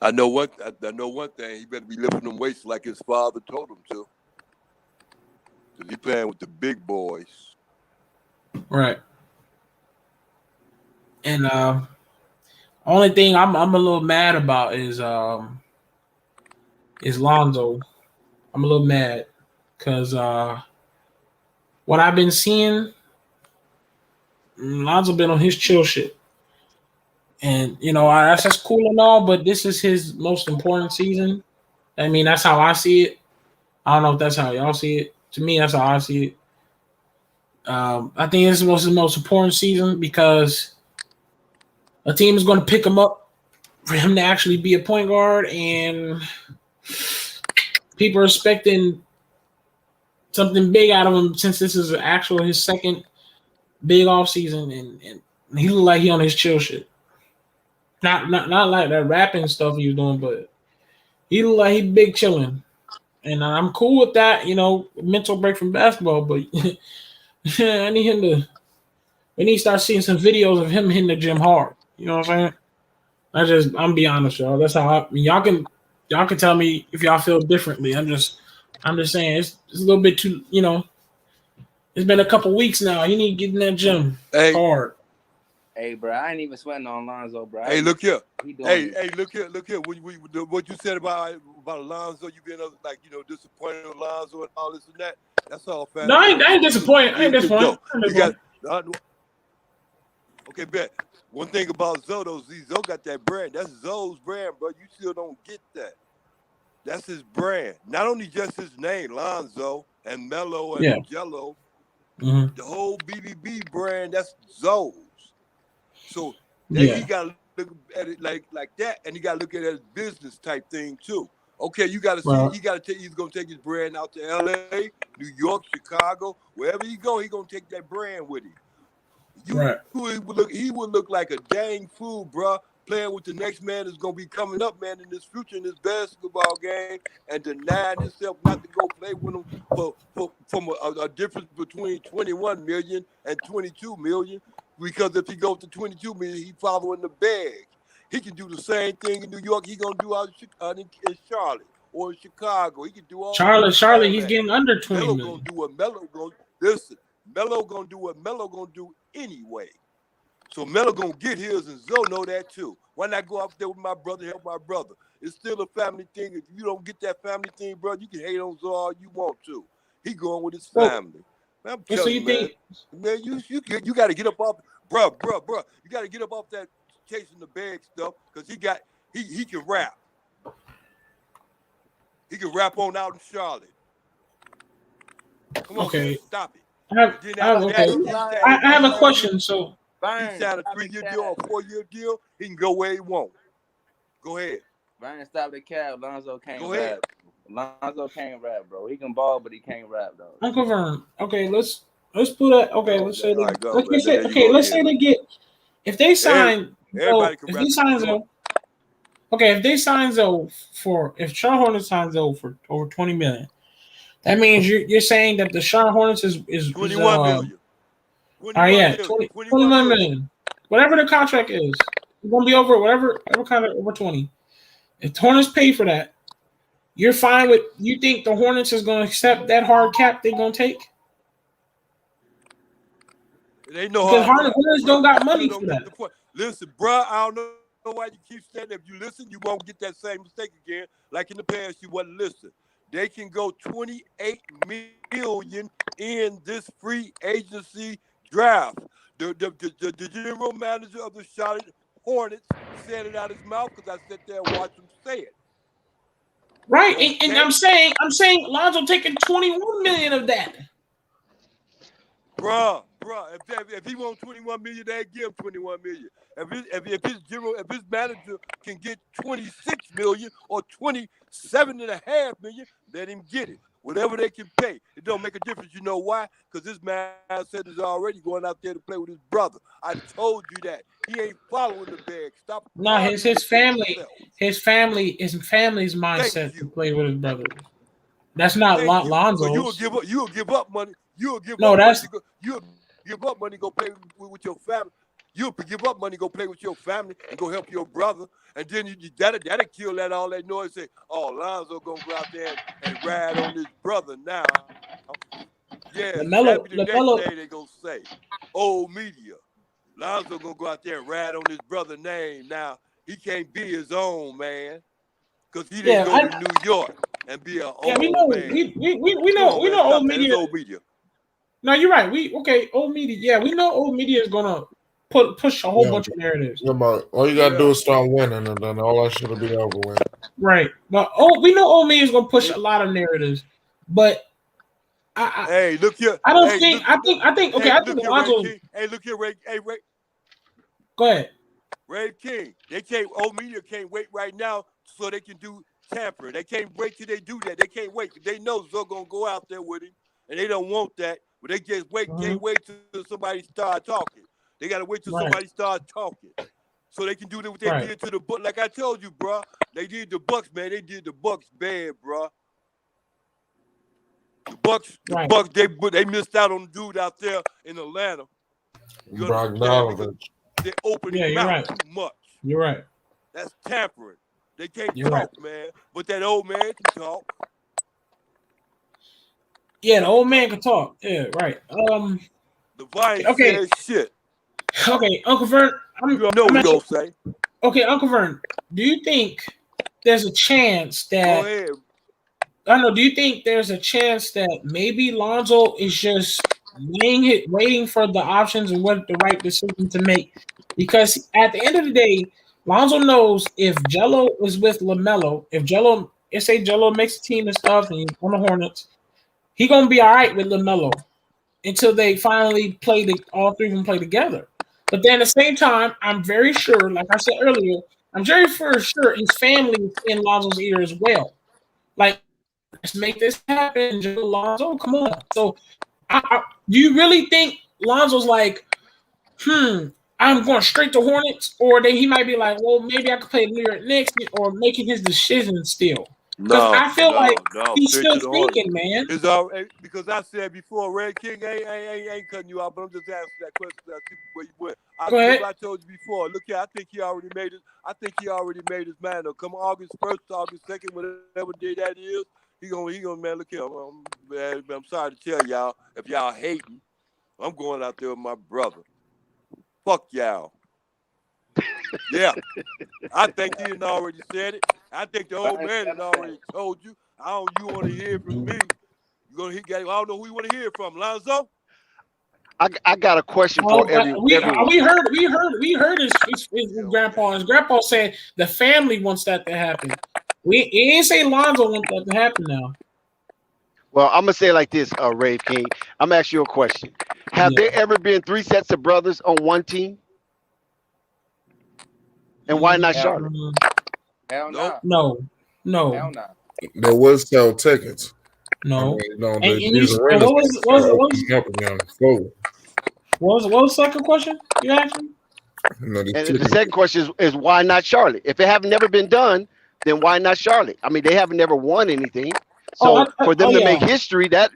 I know one. I know one thing. He better be lifting them weights like his father told him to. Cause he playing with the big boys. Right. And only thing I'm a little mad about is Lonzo. I'm a little mad because what I've been seeing, Lonzo been on his chill shit. And that's cool and all, but this is his most important season. I mean, that's how I see it. I don't know if that's how y'all see it. To me, that's how I see it. I think this was his most important season because a team is going to pick him up for him to actually be a point guard, and people are expecting something big out of him since this is his second big off season, and he look like he on his chill shit. Not like that rapping stuff he was doing, but he look like he big chilling, and I'm cool with that. Mental break from basketball, but I need him to. We need to start seeing some videos of him hitting the gym hard. You know what I'm saying? I'm be honest, y'all. That's how y'all can tell me if y'all feel differently. I'm just saying it's a little bit too. It's been a couple weeks now. You need to get in that gym hard. Hey, bro, I ain't even sweating on Lonzo, bro. Hey, look here. Hey, look here. What you said about Lonzo, you being disappointed with Lonzo and all this and that. That's all. No, I ain't disappointed. I ain't disappointed. Okay, bet. One thing about Zoe, though, Zoe got that brand. That's Zoe's brand, bro. You still don't get that. That's his brand. Not only just his name, Lonzo and Melo and Jello. Mm-hmm. The whole BBB brand, that's Zoe's. So he got to look at it like that, and he got to look at it as business type thing too. Okay, you got to see. He got to he's gonna take his brand out to L.A., New York, Chicago, wherever he go, he gonna take that brand with him. He would look like a dang fool, bro, playing with the next man that's gonna be coming up, man, in this future in this basketball game, and denying himself not to go play with him from a difference between 21 million and 22 million. Because if he goes to 22 million, he following the bag. He can do the same thing in New York. He gonna do out in Charlotte or in Chicago. He can do all. Charlotte, he's getting under 20 million. Melo gonna do what Melo gonna listen. Melo gonna do what Melo gonna do anyway. So Melo gonna get his, and Zoe know that too. Why not go out there with my brother, help my brother? It's still a family thing. If you don't get that family thing, bro, you can hate on Zoe all you want to. He going with his family. Man, I'm telling you, man, you got to get up off, bro. You got to get up off that chasing the bag stuff because he can rap. He can rap on out in Charlotte. Come on, man, stop it. I have a question. So he signed a 3-year deal or a 4-year deal. He can go where he want. Go ahead. Brian, stop the cab. Lonzo can't rap. Lonzo can't rap, bro. He can ball, but he can't rap, though. I'm confirmed. Okay, let's put that. Okay, let's say let's say they get if they sign. If they sign Zoe if Charlotte Hornets signs Zoe for over 20 million, that means you're saying that the Charlotte Hornets is 21 million. All right, 21 million. Whatever the contract is, it's gonna be over whatever contract over 20. If the Hornets pay for that, you're fine with. You think the Hornets is gonna accept that hard cap they're gonna take? It ain't no because Hornets don't got money for that. Listen, bro, I don't know why you keep saying that. If you listen, you won't get that same mistake again. Like in the past, you wasn't listening. They can go 28 million in this free agency draft. The general manager of the Charlotte Hornets said it out his mouth because I sat there and watched him say it. Right, and I'm saying Lonzo taking 21 million of that. Bruh, if he wants 21 million, they give him 21 million. If his manager can get 26 million or 27.5 million, let him get it. Whatever they can pay. It don't make a difference. You know why? Because this man said is already going out there to play with his brother. I told you that. He ain't following the bag. Stop. No, his family's mindset to play with his brother. That's not Thank you. So Lonzo's. you'll give up money. You'll give No, up money that's to go. You'll give up money to go play with your family. You'll give up money to go play with your family and go help your brother. And then that'll kill all that noise. Say, oh, Lonzo gonna go out there and ride on his brother now. Yeah, see, that'll be the next thing they gonna say. Old media. Lonzo gonna go out there and ride on his brother's name now. He can't be his own man because he didn't go to New York and be an old man. We know old media. It's old media. No, you're right. Old media. Yeah, we know old media is gonna push a whole bunch of narratives. Yeah, but all you gotta do is start winning, and then all that shit will be over with. Right, but we know old media is gonna push a lot of narratives, but hey, look here. I don't think. I think. Okay, I think Lonzo. Hey, look here, Ray. Hey, Ray. Go ahead. Ray King. Old media can't wait right now so they can do tampering. They can't wait till they do that. They can't wait. They know Zoe gonna go out there with him, and they don't want that. But they just can't wait till somebody start talking. They gotta wait till somebody start talking, so they can do what they did to the Bucks. Like I told you, bro, they did the Bucks, man. They did the Bucks bad, bro. The Bucks, they missed out on the dude out there in Atlanta. They opened his mouth too much. You're right. That's tampering. They can't talk, man. But that old man can talk. Yeah, the old man can talk. Yeah, right. The Vine says shit. Okay, Uncle Vern. You know what you're gonna say. Okay, Uncle Vern, do you think there's a chance that? Go ahead. I don't know. Do you think there's a chance that maybe Lonzo is just waiting for the options and what the right decision to make? Because at the end of the day, Lonzo knows if Jello is with Lamelo, if Jello makes a team and stuff and he's on the Hornets, he gonna be all right with Lamelo until they finally all three of them play together. But then at the same time, I'm very sure, like I said earlier, I'm very sure his family is in Lonzo's ear as well. Like, let's make this happen, Lonzo. Come on. So, do you really think Lonzo's like, I'm going straight to Hornets, or then he might be like, well, maybe I could play New York Knicks, or making his decision still? Because I feel like he's still thinking, man. It's all because I said before, Red King ain't cutting you out, but I'm just asking that question. Where you went. I told you before. Look here, I think he already made his mind up. Come August 1st, August 2nd, whatever day that is, he gonna man. Look here, I'm sorry to tell y'all, if y'all hating, I'm going out there with my brother. Fuck y'all. Yeah, I think he had already said it. I think the old man had already told you. You want to hear from me? I don't know who you want to hear from, Lonzo. I got a question for everyone. We heard his grandpa. His grandpa said the family wants that to happen. He didn't say Lonzo wants that to happen now. Well, I'm gonna say it like this, Ray King. I'm gonna ask you a question. Have there ever been 3 sets of brothers on one team? And why not Charlotte? Hell no. No. Hell no. They will sell tickets. No. What was the second question you asked me? And the second question is why not Charlotte? If it have never been done, then why not Charlotte? I mean, they haven't never won anything. So for them to make history, that's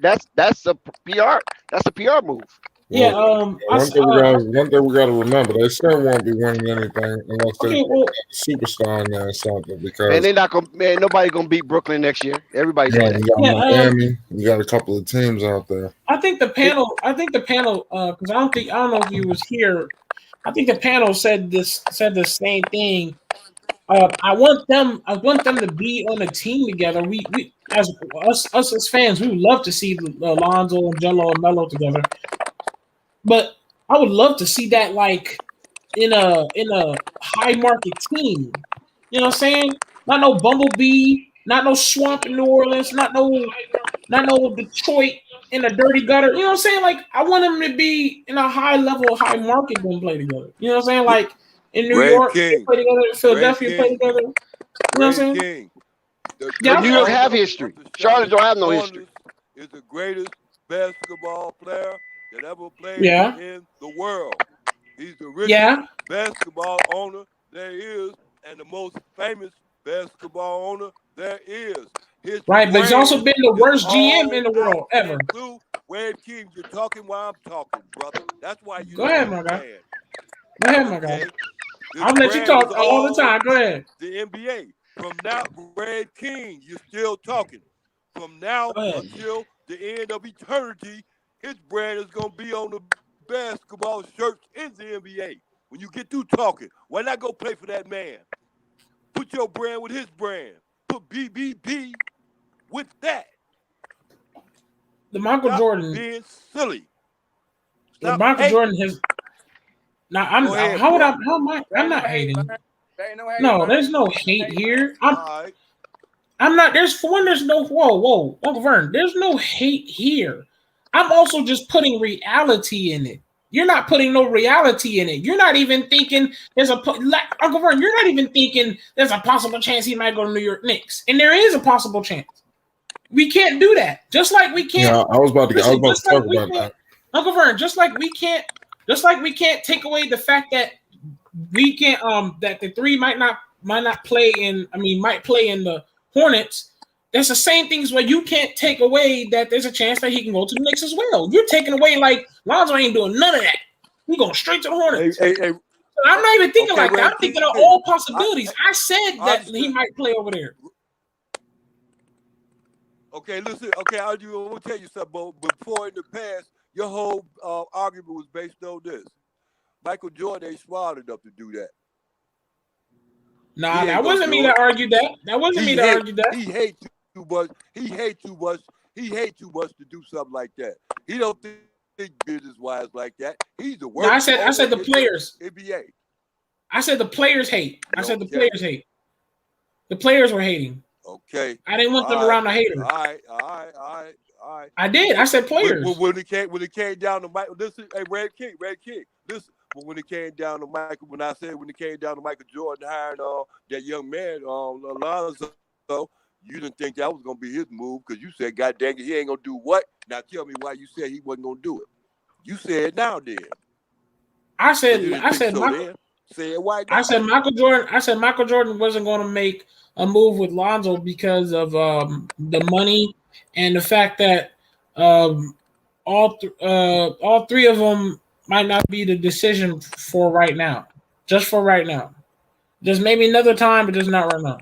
a PR. That's a PR move. Yeah. One thing we gotta remember: they still won't be winning anything unless they put a superstar in there or something. Because and they're not gonna. Man, nobody gonna beat Brooklyn next year. Everybody. We got Miami. We got a couple of teams out there. I think the panel. Because I don't know if you was here. I think the panel said the same thing. I want them to be on a team together. We as us as fans, we would love to see Lonzo and Jello and Melo together. But I would love to see that like in a high market team. You know what I'm saying? Not no Bumblebee, not no swamp in New Orleans, not no Detroit in a dirty gutter. You know what I'm saying? Like I want them to be in a high level, high market and play together. You know what I'm saying? Like in New York, they play together, Philadelphia play together. You know what I'm saying? New York have history. Charlotte don't have no history. Is the greatest basketball player that ever played in the world. He's the richest basketball owner there is, and the most famous basketball owner there is. His Right, but he's also brand been the is worst GM all in the out world ever. and blue. Wade King, you're talking while I'm talking, brother. That's why you Go don't ahead, my guy. understand. Go ahead, my guy. Okay? His I'll let you brand is talk all the time. Go ahead. the NBA. From now, Wade King, you're still talking. From now Go ahead. until the end of eternity, his brand is going to be on the basketball shirts in the NBA. When you get through talking, why not go play for that man? Put your brand with his brand. Put BBB with that. The Michael Stop Jordan. being silly. The Stop Michael hating. Jordan has. Now I'm. Go ahead, How would bro. I? How am I? I'm not hating. There ain't no hate, No, man. there's no hate here. All right. I'm not. There's for one. There's no. Whoa, Uncle Vern. There's no hate here. I'm also just putting reality in it. You're not putting no reality in it. You're not even thinking there's a Uncle Vern. You're not even thinking there's a possible chance he might go to New York Knicks, and there is a possible chance. We can't do that. Just like we can't. Yeah, I was about to talk about that. Uncle Vern, just like we can't take away the fact that we can't that the three might play in the Hornets. That's the same things where you can't take away that there's a chance that he can go to the Knicks as well. You're taking away like Lonzo ain't doing none of that. We're going straight to the Hornets. Hey. I'm not even thinking like that. I'm thinking of all possibilities. I said that he might play over there. Okay, listen. Okay, I want to tell you something. Before in the past, your whole argument was based on this. Michael Jordan ain't smart enough to do that. Nah, that wasn't me that argued that. That wasn't me that argued that. He hate too much. He hate too much to do something like that. He don't think business wise like that. He's the worst. No, I said the players. NBA. I said the players hate. I said the players hate. The players were hating. Okay. I didn't want them around the haters. All right. I did. I said players. When it came down to Michael, listen, hey, Red King, listen. But when it came down to Michael, when it came down to Michael Jordan hiring that young man, Lonzo, you didn't think that was gonna be his move because you said, God dang it, he ain't gonna do what? Now tell me why you said he wasn't gonna do it. You said now then. I said Michael Jordan wasn't gonna make a move with Lonzo because of the money and the fact that all three of them might not be the decision for right now. Just for right now. Just maybe another time, but just not right now.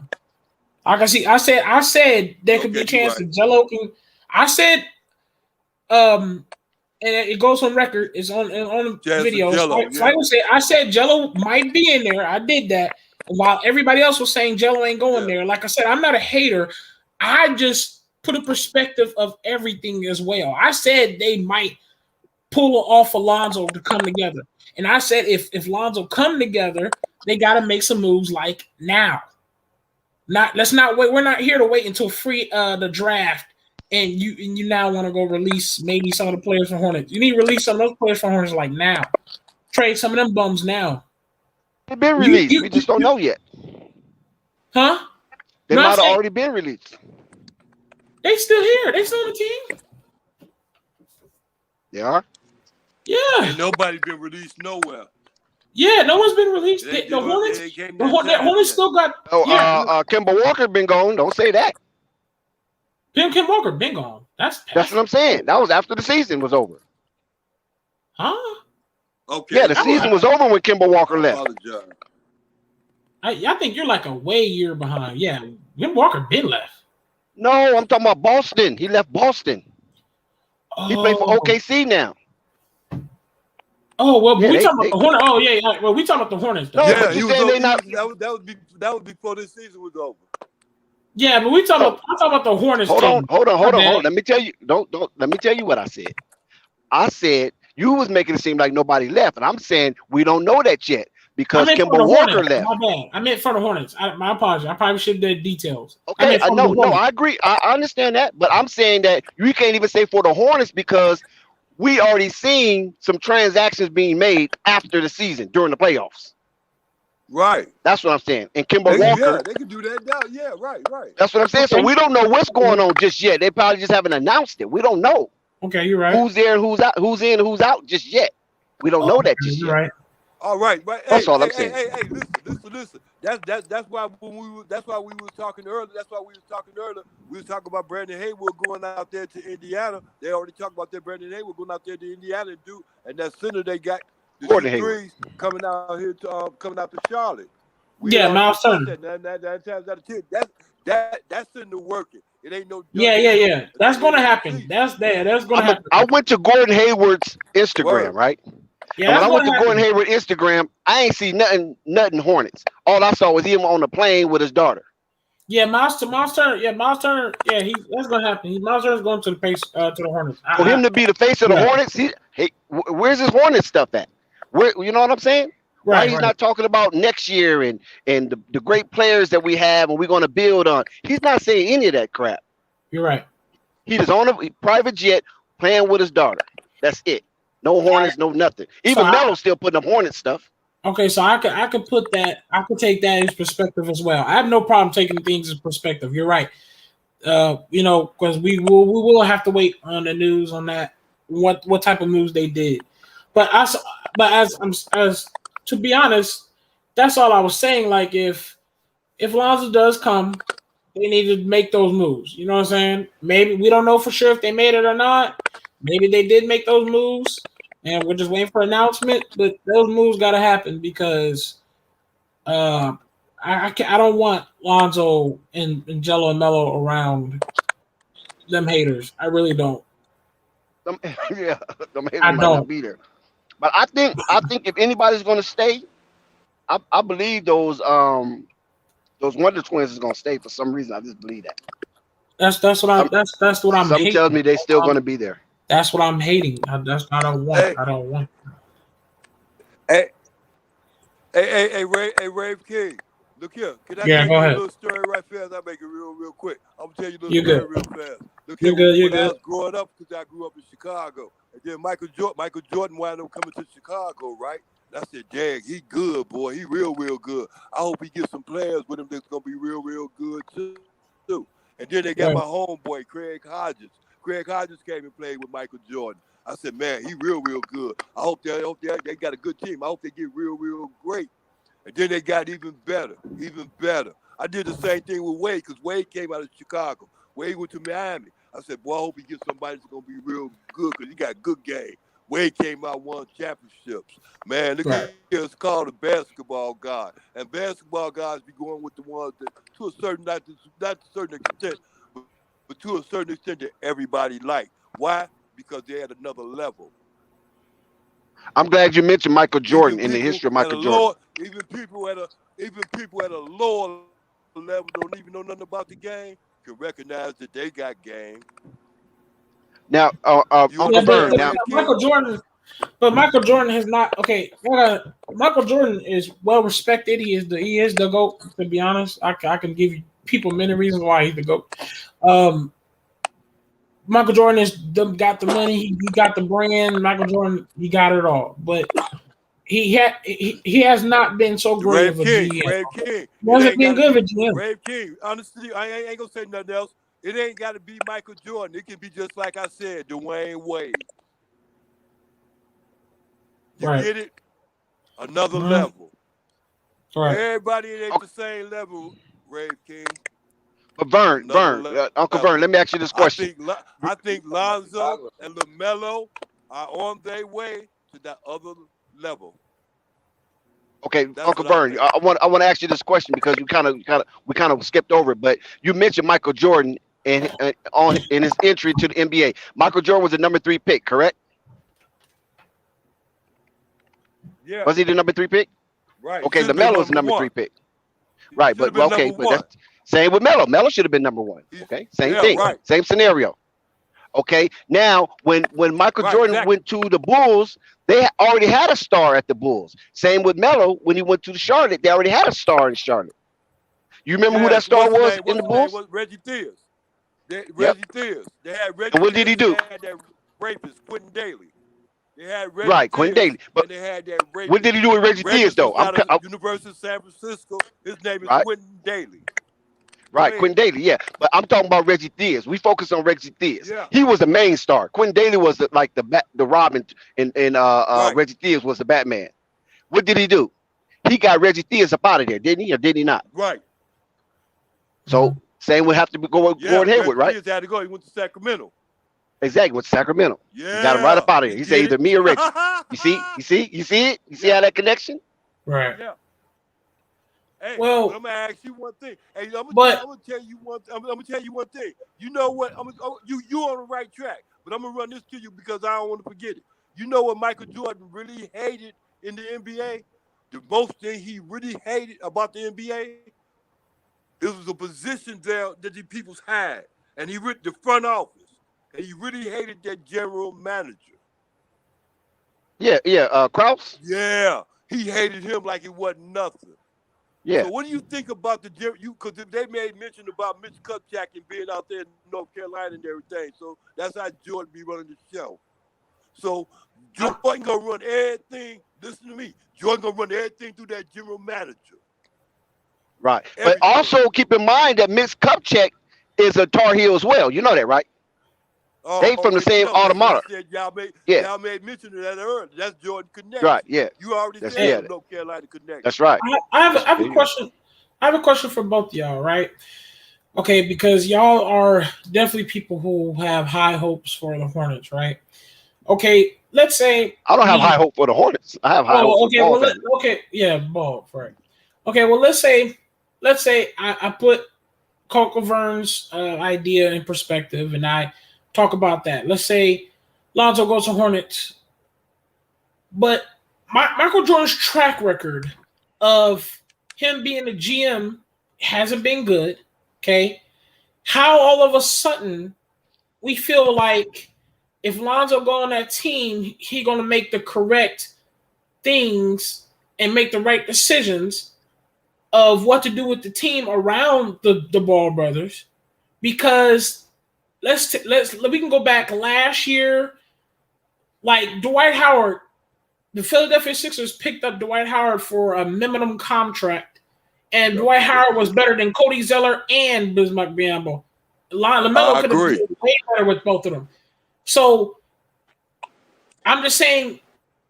I said there could be a chance that Jello can. I said, and it goes on record. It's on video. I said Jello might be in there. I did that. While everybody else was saying Jello ain't going there. Like I said, I'm not a hater. I just put a perspective of everything as well. I said they might pull off Lonzo to come together. And I said if Lonzo come together, they got to make some moves like now. Let's not wait. We're not here to wait until the draft and you now want to go release maybe some of the players from Hornets. You need to release some of those players from Hornets like now. Trade some of them bums now. They've been released. We just don't know yet. Huh? They might have already been released. They still here. They still on the team. They are? Yeah. Ain't nobody been released nowhere. Yeah, no one's been released. The Hornets still got. Kemba Walker been gone. Don't say that. Kemba Walker been gone. That's what I'm saying. That was after the season was over. Huh? Okay. Yeah, the season was over when Kemba Walker left. I think you're like a year behind. Yeah, Kemba Walker been left. No, I'm talking about Boston. He left Boston. He played for OKC now. Oh well, we talking about the Hornets. Oh yeah. Well, we talking about the Hornets. Though. No, he was that was before the season was over. Yeah, but I'm talking about the Hornets. Hold on. Let me tell you. Let me tell you what I said. I said you was making it seem like nobody left, and I'm saying we don't know that yet because Kemba Walker left. My bad. I meant for the Hornets. My apologies. I probably should have did details. Okay, I agree. I understand that, but I'm saying that you can't even say for the Hornets because we already seen some transactions being made after the season during the playoffs. Right. That's what I'm saying. And Kemba Walker. Yeah, they can do that now. Yeah, right. That's what I'm saying. Okay. So we don't know what's going on just yet. They probably just haven't announced it. We don't know. Okay, you're right. Who's there and who's out, who's in and who's out just yet. We don't know that just yet. Right. All right, right. That's Hey, all I'm hey, hey, saying. hey, hey, listen. That's why when that's why we was talking earlier. That's why we was talking earlier. We was talking about Brandon Haywood going out there to Indiana. They already talked about that Brandon Haywood going out there to Indiana and that center they got to Gordon shoot Hayward. threes coming out here to coming out to Charlotte. We had Yeah, already Miles discussed Turner. that. Nine times out of 10, that's in the working. It ain't no done deal Yeah. That's until the gonna end of the happen. season. That's there. That's gonna happen. I went to Gordon Hayward's Instagram, Word. right? Yeah, And when that's I went gonna to Gordon happen. Hayward Instagram, I ain't see nothing Hornets. All I saw was him on the plane with his daughter. Yeah, Miles Turner. Yeah, Miles Turner. Yeah, that's gonna happen. Miles Turner's going to the Hornets. For him to be the face of the Yeah. Hornets, where's his Hornets stuff at? Where, you know what I'm saying? Why he's Right. not talking about next year and the great players that we have and we're going to build on? He's not saying any of that crap. You're right. He is on a private jet playing with his daughter. That's it. No Hornets, no nothing. Even Melo's still putting up Hornet stuff. Okay, so I could put that. I could take that as perspective as well. I have no problem taking things as perspective. You're right. Because we will have to wait on the news on that. What type of news they did, but as to be honest, that's all I was saying. Like if Lonzo does come, they need to make those moves. You know what I'm saying? Maybe we don't know for sure if they made it or not. Maybe they did make those moves, and we're just waiting for an announcement. But those moves got to happen because I don't want Lonzo and Jello and Melo around them haters. I really don't. Them haters I might don't. not be there. But I think if anybody's going to stay, I believe those Wonder Twins is going to stay for some reason. I just believe that. That's what I'm Something hating. tells me they're still going to be there. That's what I'm hating. I don't want. Hey, I don't want. hey, Rave King. Look here. Can I Yeah, tell go you a ahead. little story right fast? I'll make it real quick. I'm gonna tell you a You're little good. story real fast. Look You're here, good. You're when I good. was growing up, because I grew up in Chicago, and then Michael Jordan wound up coming to Chicago, right? And I said, dang, he good, boy. He real good. I hope he gets some players with him that's gonna be real good too. And then they got Right. my homeboy, Craig Hodges. Craig Hodges came and played with Michael Jordan. I said, man, he real good. I hope they got a good team. I hope they get real great. And then they got even better. I did the same thing with Wade because Wade came out of Chicago. Wade went to Miami. I said, boy, I hope he gets somebody that's going to be real good because he got good game. Wade came out, won championships. Man, look at here, it's called a basketball god. And basketball guys be going with the ones that, to a certain, not to a certain extent, but to a certain extent that everybody liked. Why? Because they had another level. I'm glad you mentioned Michael Jordan in the history of Michael Jordan. Even people at a lower level don't even know nothing about the game can recognize that they got game. Now, Uncle Vern. Now, Michael Jordan. But Michael Jordan has not. Okay, Michael Jordan is well respected. He is the GOAT. To be honest, I can give you people many reasons why he's the GOAT. Michael Jordan got the money. He got the brand. Michael Jordan, he got it all. But he has not been so great of a GM. Rave King. He hasn't been good of a GM. Rave King. Honestly, I ain't gonna say nothing else. It ain't got to be Michael Jordan. It can be just like I said, Dwayne Wade. You get it? Another level. Right. Everybody ain't the same level, Rave King. But Vern, Uncle Vern, let me ask you this question. I think Lonzo and Lamelo are on their way to that other level. Okay, Uncle Vern, I want to ask you this question because we kind of skipped over it, but you mentioned Michael Jordan in his entry to the NBA. Michael Jordan was the number 3 pick, correct? Yeah. Was he the number 3 pick? Right. Okay, LaMelo was the number 3 pick. Right, but that's same with Melo. Melo should have been number 1. Okay, same thing, same scenario. Okay, now when Michael Jordan went to the Bulls, they already had a star at the Bulls. Same with Melo when he went to Charlotte, they already had a star in Charlotte. You remember who that star was in the Bulls? Was Reggie Theus. Reggie Theus. They had Reggie. And what did he do? They had that rapist, Quentin Daly. They had Reggie Quentin Daly. But they had that rapist. What did he do with Reggie Theus though? University of San Francisco. His name is Quentin Daly. Right, Quentin Daly, yeah. But I'm talking about Reggie Theus. We focus on Reggie Theus. Yeah. He was the main star. Quentin Daly was the Robin, and Reggie Theus was the Batman. what did he do? He got Reggie Theus up out of there, didn't he, or did he not? Right. So same would have to be Gordon Hayward, right? Reggie had to go. He went to Sacramento. Exactly, with Sacramento. Yeah. He got him right up out of here. He said did either it. me or Reggie. You see it? You see how that connection? Right. Yeah. Hey, Well- but I'm gonna ask you one thing. Hey, I'm But- gonna tell you one. I'm gonna tell you one thing. You know what? You on the right track. But I'm gonna run this to you because I don't want to forget it. You know what Michael Jordan really hated in the NBA? The most thing he really hated about the NBA, it was a position there that the peoples had, and he ripped the front office, and he really hated that general manager. Yeah, Krause? Yeah, he hated him like it wasn't nothing. Yeah. So what do you think about because they made mention about Mitch Kupchak and being out there in North Carolina and everything. So that's how Jordan be running the show. So Jordan gonna run everything. Listen to me. Jordan gonna run everything through that general manager. Right. Everything. But also keep in mind that Mitch Kupchak is a Tar Heel as well. You know that, right? They from the same alma mater. Y'all made mention of that earlier. That's Jordan connection. Right, yeah. You already That's- said yeah. North Carolina connection. That's right. I have a question. I have a question for both of y'all, right? Okay, because y'all are definitely people who have high hopes for the Hornets, right? Okay, let's say I don't have high hope for the Hornets. I have high hope for okay, Ball. Ball, right? Okay, well, let's say I put Coco Vern's idea in perspective, and I talk about that. Let's say Lonzo goes to Hornets, but Michael Jordan's track record of him being a GM hasn't been good. Okay, how all of a sudden we feel like if Lonzo go on that team, he gonna make the correct things and make the right decisions of what to do with the team around the Ball brothers, because we can go back last year, like Dwight Howard. The Philadelphia Sixers picked up Dwight Howard for a minimum contract, and Dwight Howard was better than Cody Zeller and Bismack Biyombo. Lamelo could have been way better with both of them. So I'm just saying,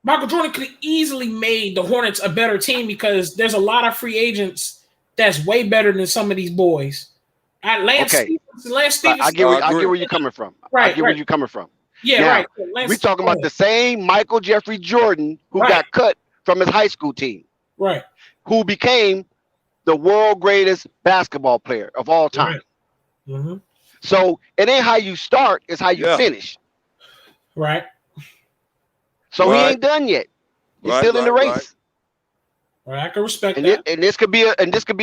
Michael Jordan could have easily made the Hornets a better team because there's a lot of free agents that's way better than some of these boys. Lance Stevens. I get where you're coming from. Right, I get where you're coming from. Yeah, now, right. We're talking about the same Michael Jeffrey Jordan who got cut from his high school team. Right. Who became the world greatest basketball player of all time. Right. Mm-hmm. So it ain't how you start, it's how you finish. Right. So he ain't done yet. He's still in the race. Right. I can respect that. And this could be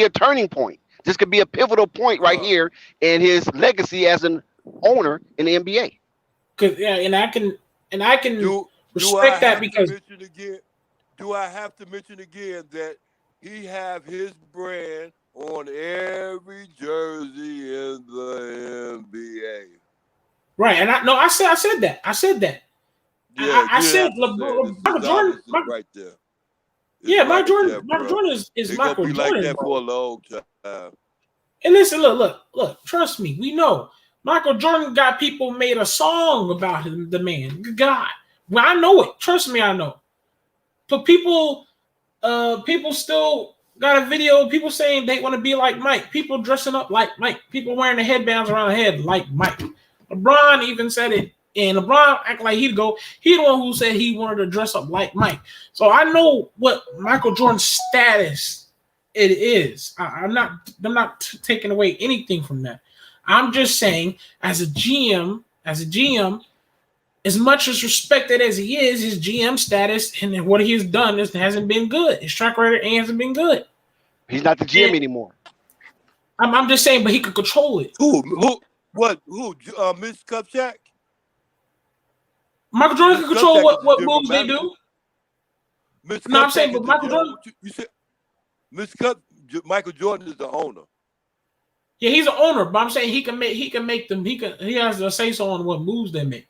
a turning point. This could be a pivotal point right here in his legacy as an owner in the NBA. And I can respect that because do I have to mention again that he have his brand on every jersey in the NBA? Right, and I said that. Yeah, I said Michael Jordan right there. Yeah, Michael Jordan is Michael be Jordan. Like that for a long time. And listen, look. Trust me, we know Michael Jordan got people made a song about him. The man, God, well, I know it. Trust me, I know. But people still got a video. People saying they want to be like Mike. People dressing up like Mike. People wearing the headbands around the head like Mike. LeBron even said it. And LeBron act like he'd go. He the one who said he wanted to dress up like Mike. So I know what Michael Jordan's status it is. I'm not taking away anything from that. I'm just saying, as a GM, as much as respected as he is, his GM status and what he has done hasn't been good. His track record hasn't been good. He's not the GM anymore. I'm just saying, but he could control it. Who? Mitch Kupchak? Michael Jordan can control what moves they do. No, I'm saying, but Michael Jordan. You said Michael Jordan is the owner. Yeah, he's an owner, but I'm saying he can make them. He has a say so on what moves they make.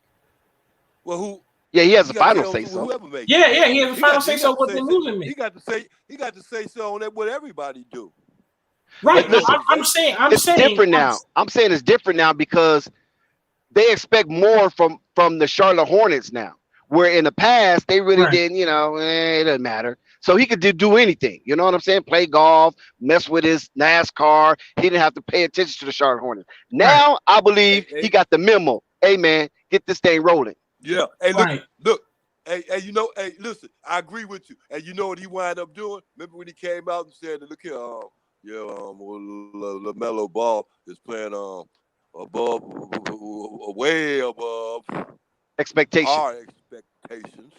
Well, who? Yeah, he has a final say so. Yeah, he has a final say so what they moves they make. He got to say so on what everybody do. Right. No, I'm saying it's different now. I'm saying it's different now because they expect more from the Charlotte Hornets now. Where in the past they really didn't, it doesn't matter. So he could do anything. You know what I'm saying? Play golf, mess with his NASCAR. He didn't have to pay attention to the Charlotte Hornets. Right. Now I believe Hey, he got the memo. Hey man, get this thing rolling. yeah. Hey, Right. look. Hey, hey, listen, I agree with you. And you know what he wound up doing? Remember when he came out and said, look here, LaMelo Ball is playing above, way above Expectation. our expectations.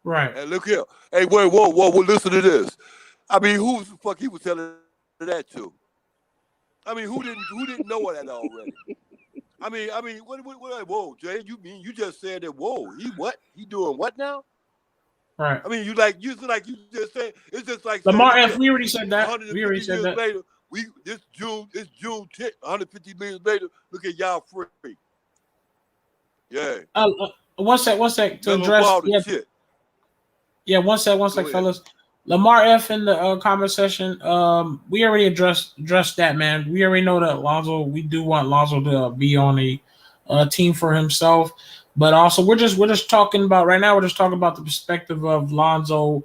Right. And look here. Hey, whoa, listen to this. I mean, who the fuck he was telling that to? I mean, who didn't know that already? I mean, what, whoa, Jay, you just said that, whoa, he doing what now? Right. I mean, you just said, it's just like saying, Lamar F. We already said that. 150 We already said years that. later, this June 10th, 150 years later, look at y'all free. Yeah. One sec to Melo address. Ball the Yeah, shit. yeah. One sec, Go ahead. fellas. Lamar F. in the comment section. We already addressed that, man. We already know that Lonzo. We do want Lonzo to be on a team for himself, but also we're just talking about right now. We're just talking about the perspective of Lonzo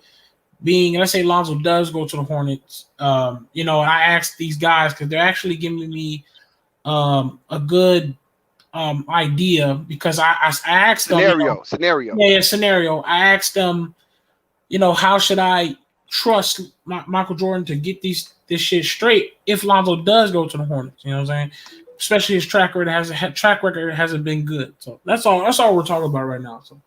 being. Let's say Lonzo does go to the Hornets. You know, I asked these guys because they're actually giving me a good idea because I asked them. Scenario. Yeah, scenario. I asked them, you know, how should I trust Michael Jordan to get this shit straight if Lonzo does go to the Hornets? You know what I'm saying? Especially his track record hasn't been good. So that's all we're talking about right now. So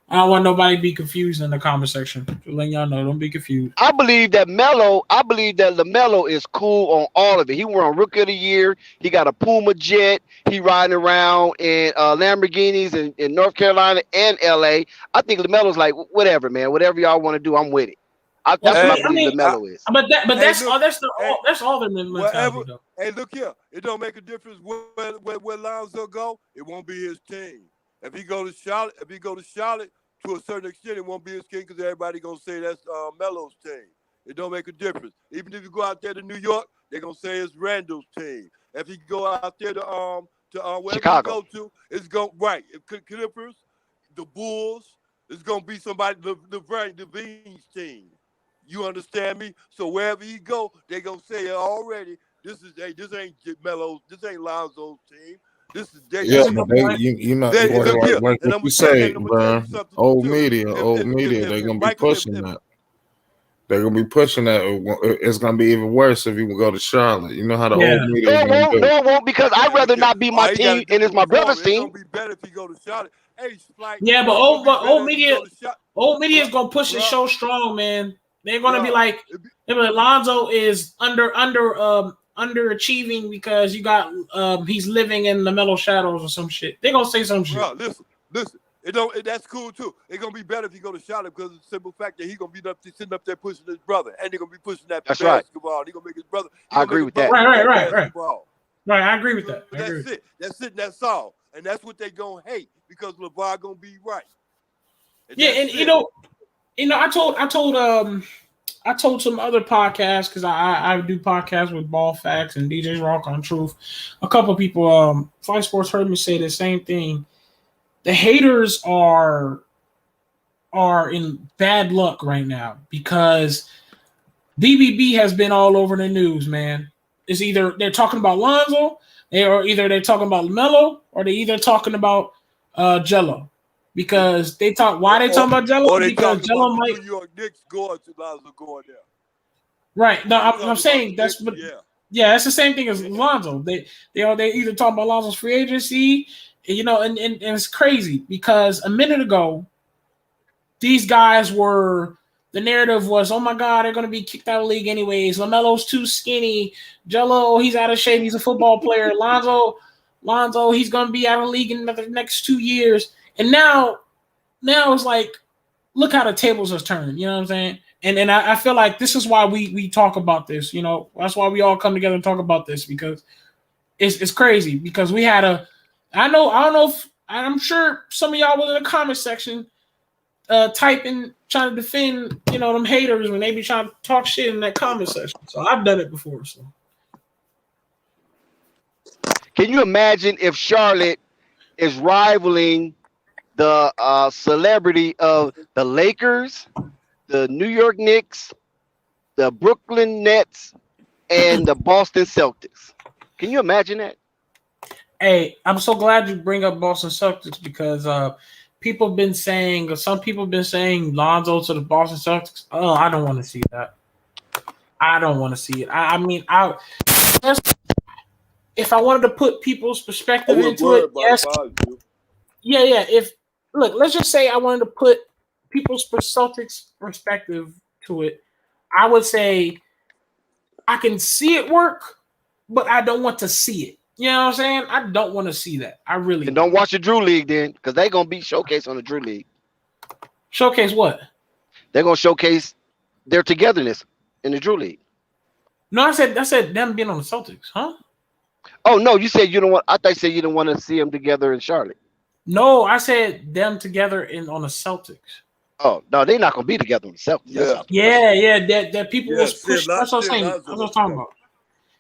I don't want nobody to be confused in the comment section. Just letting y'all know, don't be confused. I believe that LaMelo is cool on all of it. He won Rookie of the Year. He got a Puma jet. He riding around in Lamborghinis in North Carolina and LA. I think LaMelo's like, whatever, man. Whatever y'all want to do, I'm with it. That's what I believe LaMelo is. But that's look, all their mentality though. Hey, look here. It don't make a difference where Lonzo go. It won't be his team. If he go to Charlotte, to a certain extent, it won't be his team because everybody gonna say that's Melo's team. It don't make a difference. Even if you go out there to New York, they're gonna say it's Randall's team. If you go out there to wherever Chicago. you go to, it's going right. If Clippers, the Bulls, it's gonna be somebody Levine's team. You understand me? So wherever he go, they gonna say it already. This ain't Melo's, this ain't Lonzo's team. This is their Yeah, team. but you know, like And what you say, I'm gonna tell bro. you something Old too. media, they're gonna be pushing that. They're gonna be pushing that. It's gonna be even worse if you go to Charlotte. You know how the old media. No, it won't, because I'd rather not be my team and it's my brother's team. It's gonna be better if he go to Charlotte. Hey, like, yeah, but old media is gonna push it so strong, man. They're gonna be like Lonzo is underachieving because you got he's living in LaMelo shadows or some shit. They're gonna say some shit. Bro, listen. That's cool too. It's gonna be better if you go to Charlotte because of the simple fact that he's gonna be sitting up there pushing his brother, and they're gonna be pushing that basketball. Right. He's gonna make his brother. I agree with that. Right. Right, I agree with that. That's it. That's it. That's all. And that's what they gonna hate because LeVar gonna be right. And you know, I told some other podcasts because I do podcasts with Ball Facts and DJ's Rock on Truth. A couple of people, Fight Sports heard me say the same thing. The haters are in bad luck right now because BBB has been all over the news, man. It's either they're talking about Lonzo, they're talking about LaMelo, or they're either talking about Jello. Because they talk, why they talking about Jello? Because Jello might. New York Knicks going there. Right. No, I'm saying that's what. Yeah, that's the same thing as Lonzo. They either talking about Lonzo's free agency, you know, and it's crazy because a minute ago, these guys were. The narrative was, oh my God, they're going to be kicked out of the league anyways. LaMelo's too skinny. Jello, he's out of shape. He's a football player. Lonzo, he's going to be out of the league in the next 2 years. And now it's like, look how the tables have turned. You know what I'm saying? And I feel like this is why we talk about this. You know, that's why we all come together and talk about this because it's crazy. Because we had I don't know if I'm sure some of y'all was in the comment section typing, trying to defend, you know, them haters when they be trying to talk shit in that comment section. So I've done it before. So can you imagine if Charlotte is rivaling the celebrity of the Lakers the New York Knicks, the Brooklyn Nets, and the Boston Celtics. Can you imagine that? Hey, I'm so glad you bring up Boston Celtics because some people have been saying Lonzo to the Boston Celtics. Oh, I don't want to see that. I don't want to see it. I mean, if I wanted to put people's I perspective wouldn't into worry it, about it yes, if I was you. yeah. Let's just say I wanted to put people's Celtics perspective to it, I would say I can see it work, but I don't want to see it. You know what I'm saying? I don't want to see that. I really And don't don't. watch the Drew League then, because they're gonna be showcased on the Drew League. Showcase what? They're gonna showcase their togetherness in the Drew League. No, I said them being on the Celtics, huh? Oh no, you said you don't want. I thought you said you didn't want to see them together in Charlotte. No, I said them together on the Celtics. Oh no, they're not gonna be together in the Celtics. That's Yeah, out the question. Yeah. That people yeah. was pushing. That's what I'm saying. That's Lonzo what go I'm talking together. about.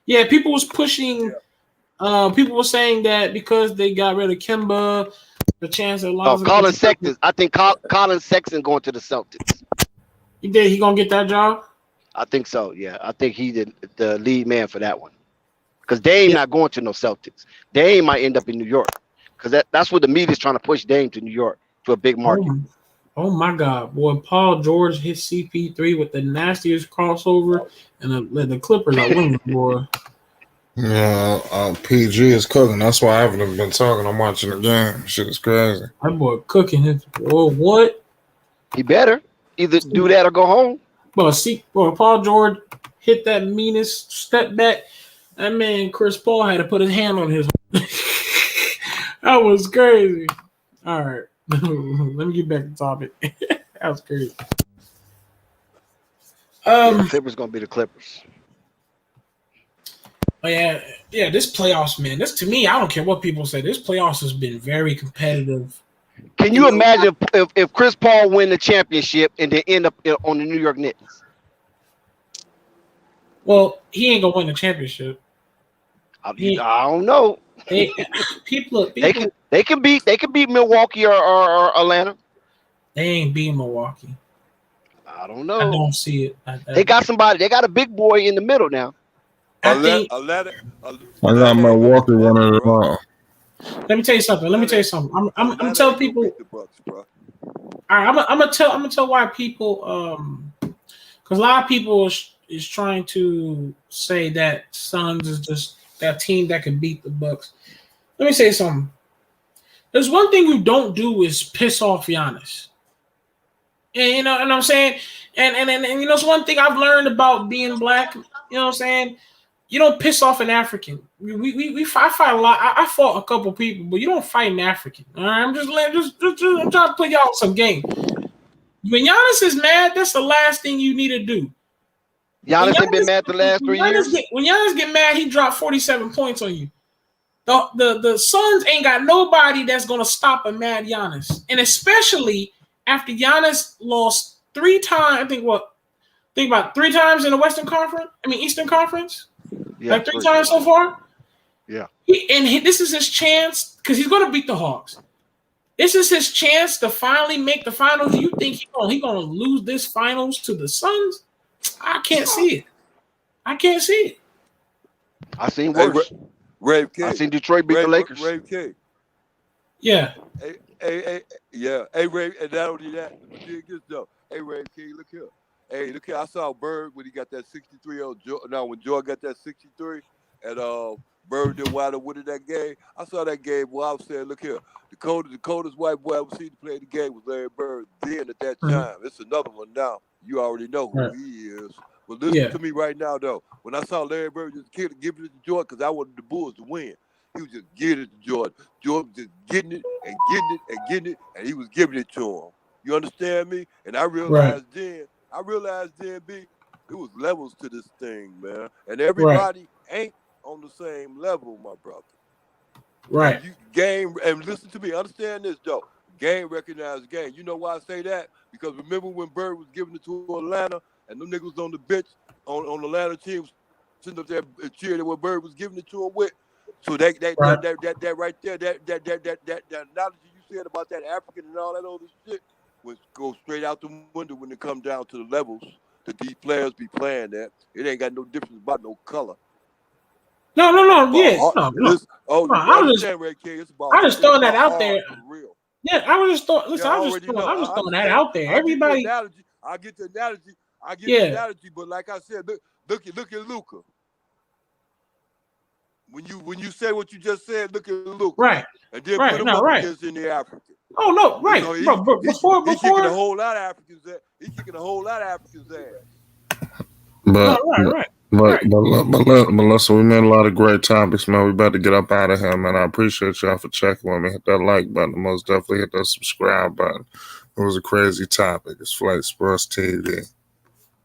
Yeah, people was pushing. Yeah. People were saying that because they got rid of Kimba, the chance that Oh, Lonzo Colin gets Sexton. I think Colin Sexton going to the Celtics. he gonna get that job. I think so. Yeah, I think he's the lead man for that one. Because Dame Yeah. not going to no Celtics. Dame might end up in New York. Because that's what the media's trying to push Dame to New York to a big market. Oh my God, boy! Paul George hit CP3 with the nastiest crossover, and the Clippers are winning, boy. Yeah, PG is cooking. That's why I haven't been talking. I'm watching the game. Shit is crazy. That boy cooking his. Oh, what? He better either do that or go home. Boy, Paul George hit that meanest step back. That man, Chris Paul, had to put his hand on his. That was crazy. All right, let me get back to topic. That was crazy. Yeah, the Clippers gonna be the Clippers. Yeah. This playoffs, man. This to me, I don't care what people say. This playoffs has been very competitive. Can you imagine if Chris Paul win the championship and then end up on the New York Knicks? Well, he ain't gonna win the championship. I don't know. People, They can beat Milwaukee or Atlanta. they ain't beating Milwaukee. I don't I know. don't see it. They got somebody. They got a big boy in the middle now. I think. Atlanta I got Milwaukee winning it all. Let me tell you something. I'm gonna tell people. Beat the Bucks, bro. All right, I'm gonna tell why people. Because a lot of people is trying to say that Suns is just that team that can beat the Bucks. Let me say something. There's one thing you don't do is piss off Giannis. And you know, and I'm saying, and you know, it's one thing I've learned about being black. You know what I'm saying? You don't piss off an African. I fight a lot. I fought a couple people, but you don't fight an African. All right, I'm I'm trying to play y'all some game. When Giannis is mad, that's the last thing you need to do. Giannis ain't been mad the last 3 years. When Giannis get mad, he dropped 47 points on you. The Suns ain't got nobody that's gonna stop a mad Giannis, and especially after Giannis lost 3 times. Think about 3 times in the Eastern Conference. Yeah, like 3 times so far. Yeah. This is his chance because he's gonna beat the Hawks. This is his chance to finally make the finals. You think he's gonna lose this finals to the Suns? I can't see it. I seen worse. Rave K. I seen Detroit beat the Lakers. Rave K. Yeah. Yeah. Hey, Ray, and not only that, though. Hey, Ray K, look here. Hey, look here. I saw Bird when he got that 63 on now when Jordan got that 63 and Bird did wind up winning that game. I saw that game where I was saying, look here, the coldest white boy I ever seen to play the game was Larry Bird then at that time. It's another one now. You already know who he is. But listen to me right now, though. When I saw Larry Bird just give it to Jordan because I wanted the Bulls to win, he was just giving it to Jordan. Jordan was just getting it and getting it and getting it, and he was giving it to him. You understand me? And I realized then, B, it was levels to this thing, man. And everybody ain't on the same level, my brother. Right. And listen to me, understand this, though. Game recognized game. You know why I say that? Because remember when Bird was giving it to Atlanta, and them niggas on the bench on the Atlanta team sitting up there cheering what Bird was giving it to him with. So that right there, that analogy you said about that African and all that other shit, would go straight out the window when it come down to the levels that these players be playing at. It ain't got no difference about no color. No, About yeah, heart. no. You I was just, understand, Red King? It's I just throwing that about out heart there. for real. Yeah, I was just throwing. Yeah, Listen, I already know. I was I throwing that understand. out there. I get the Everybody, analogy. I get the yeah, analogy. But like I said, look at Luka. When you say what you just said, look at Luka, right, and then put him no, up right. against any African. Oh no, You right, know, bro. he kicking a Before, whole lot of Africans. He kicking a whole lot of Africans' ass. no, But right, right. listen, we made a lot of great topics, man. We about to get up out of here, man. I appreciate y'all for checking with me. Hit that like button. Most definitely hit that subscribe button. It was a crazy topic. It's Flight Sports TV.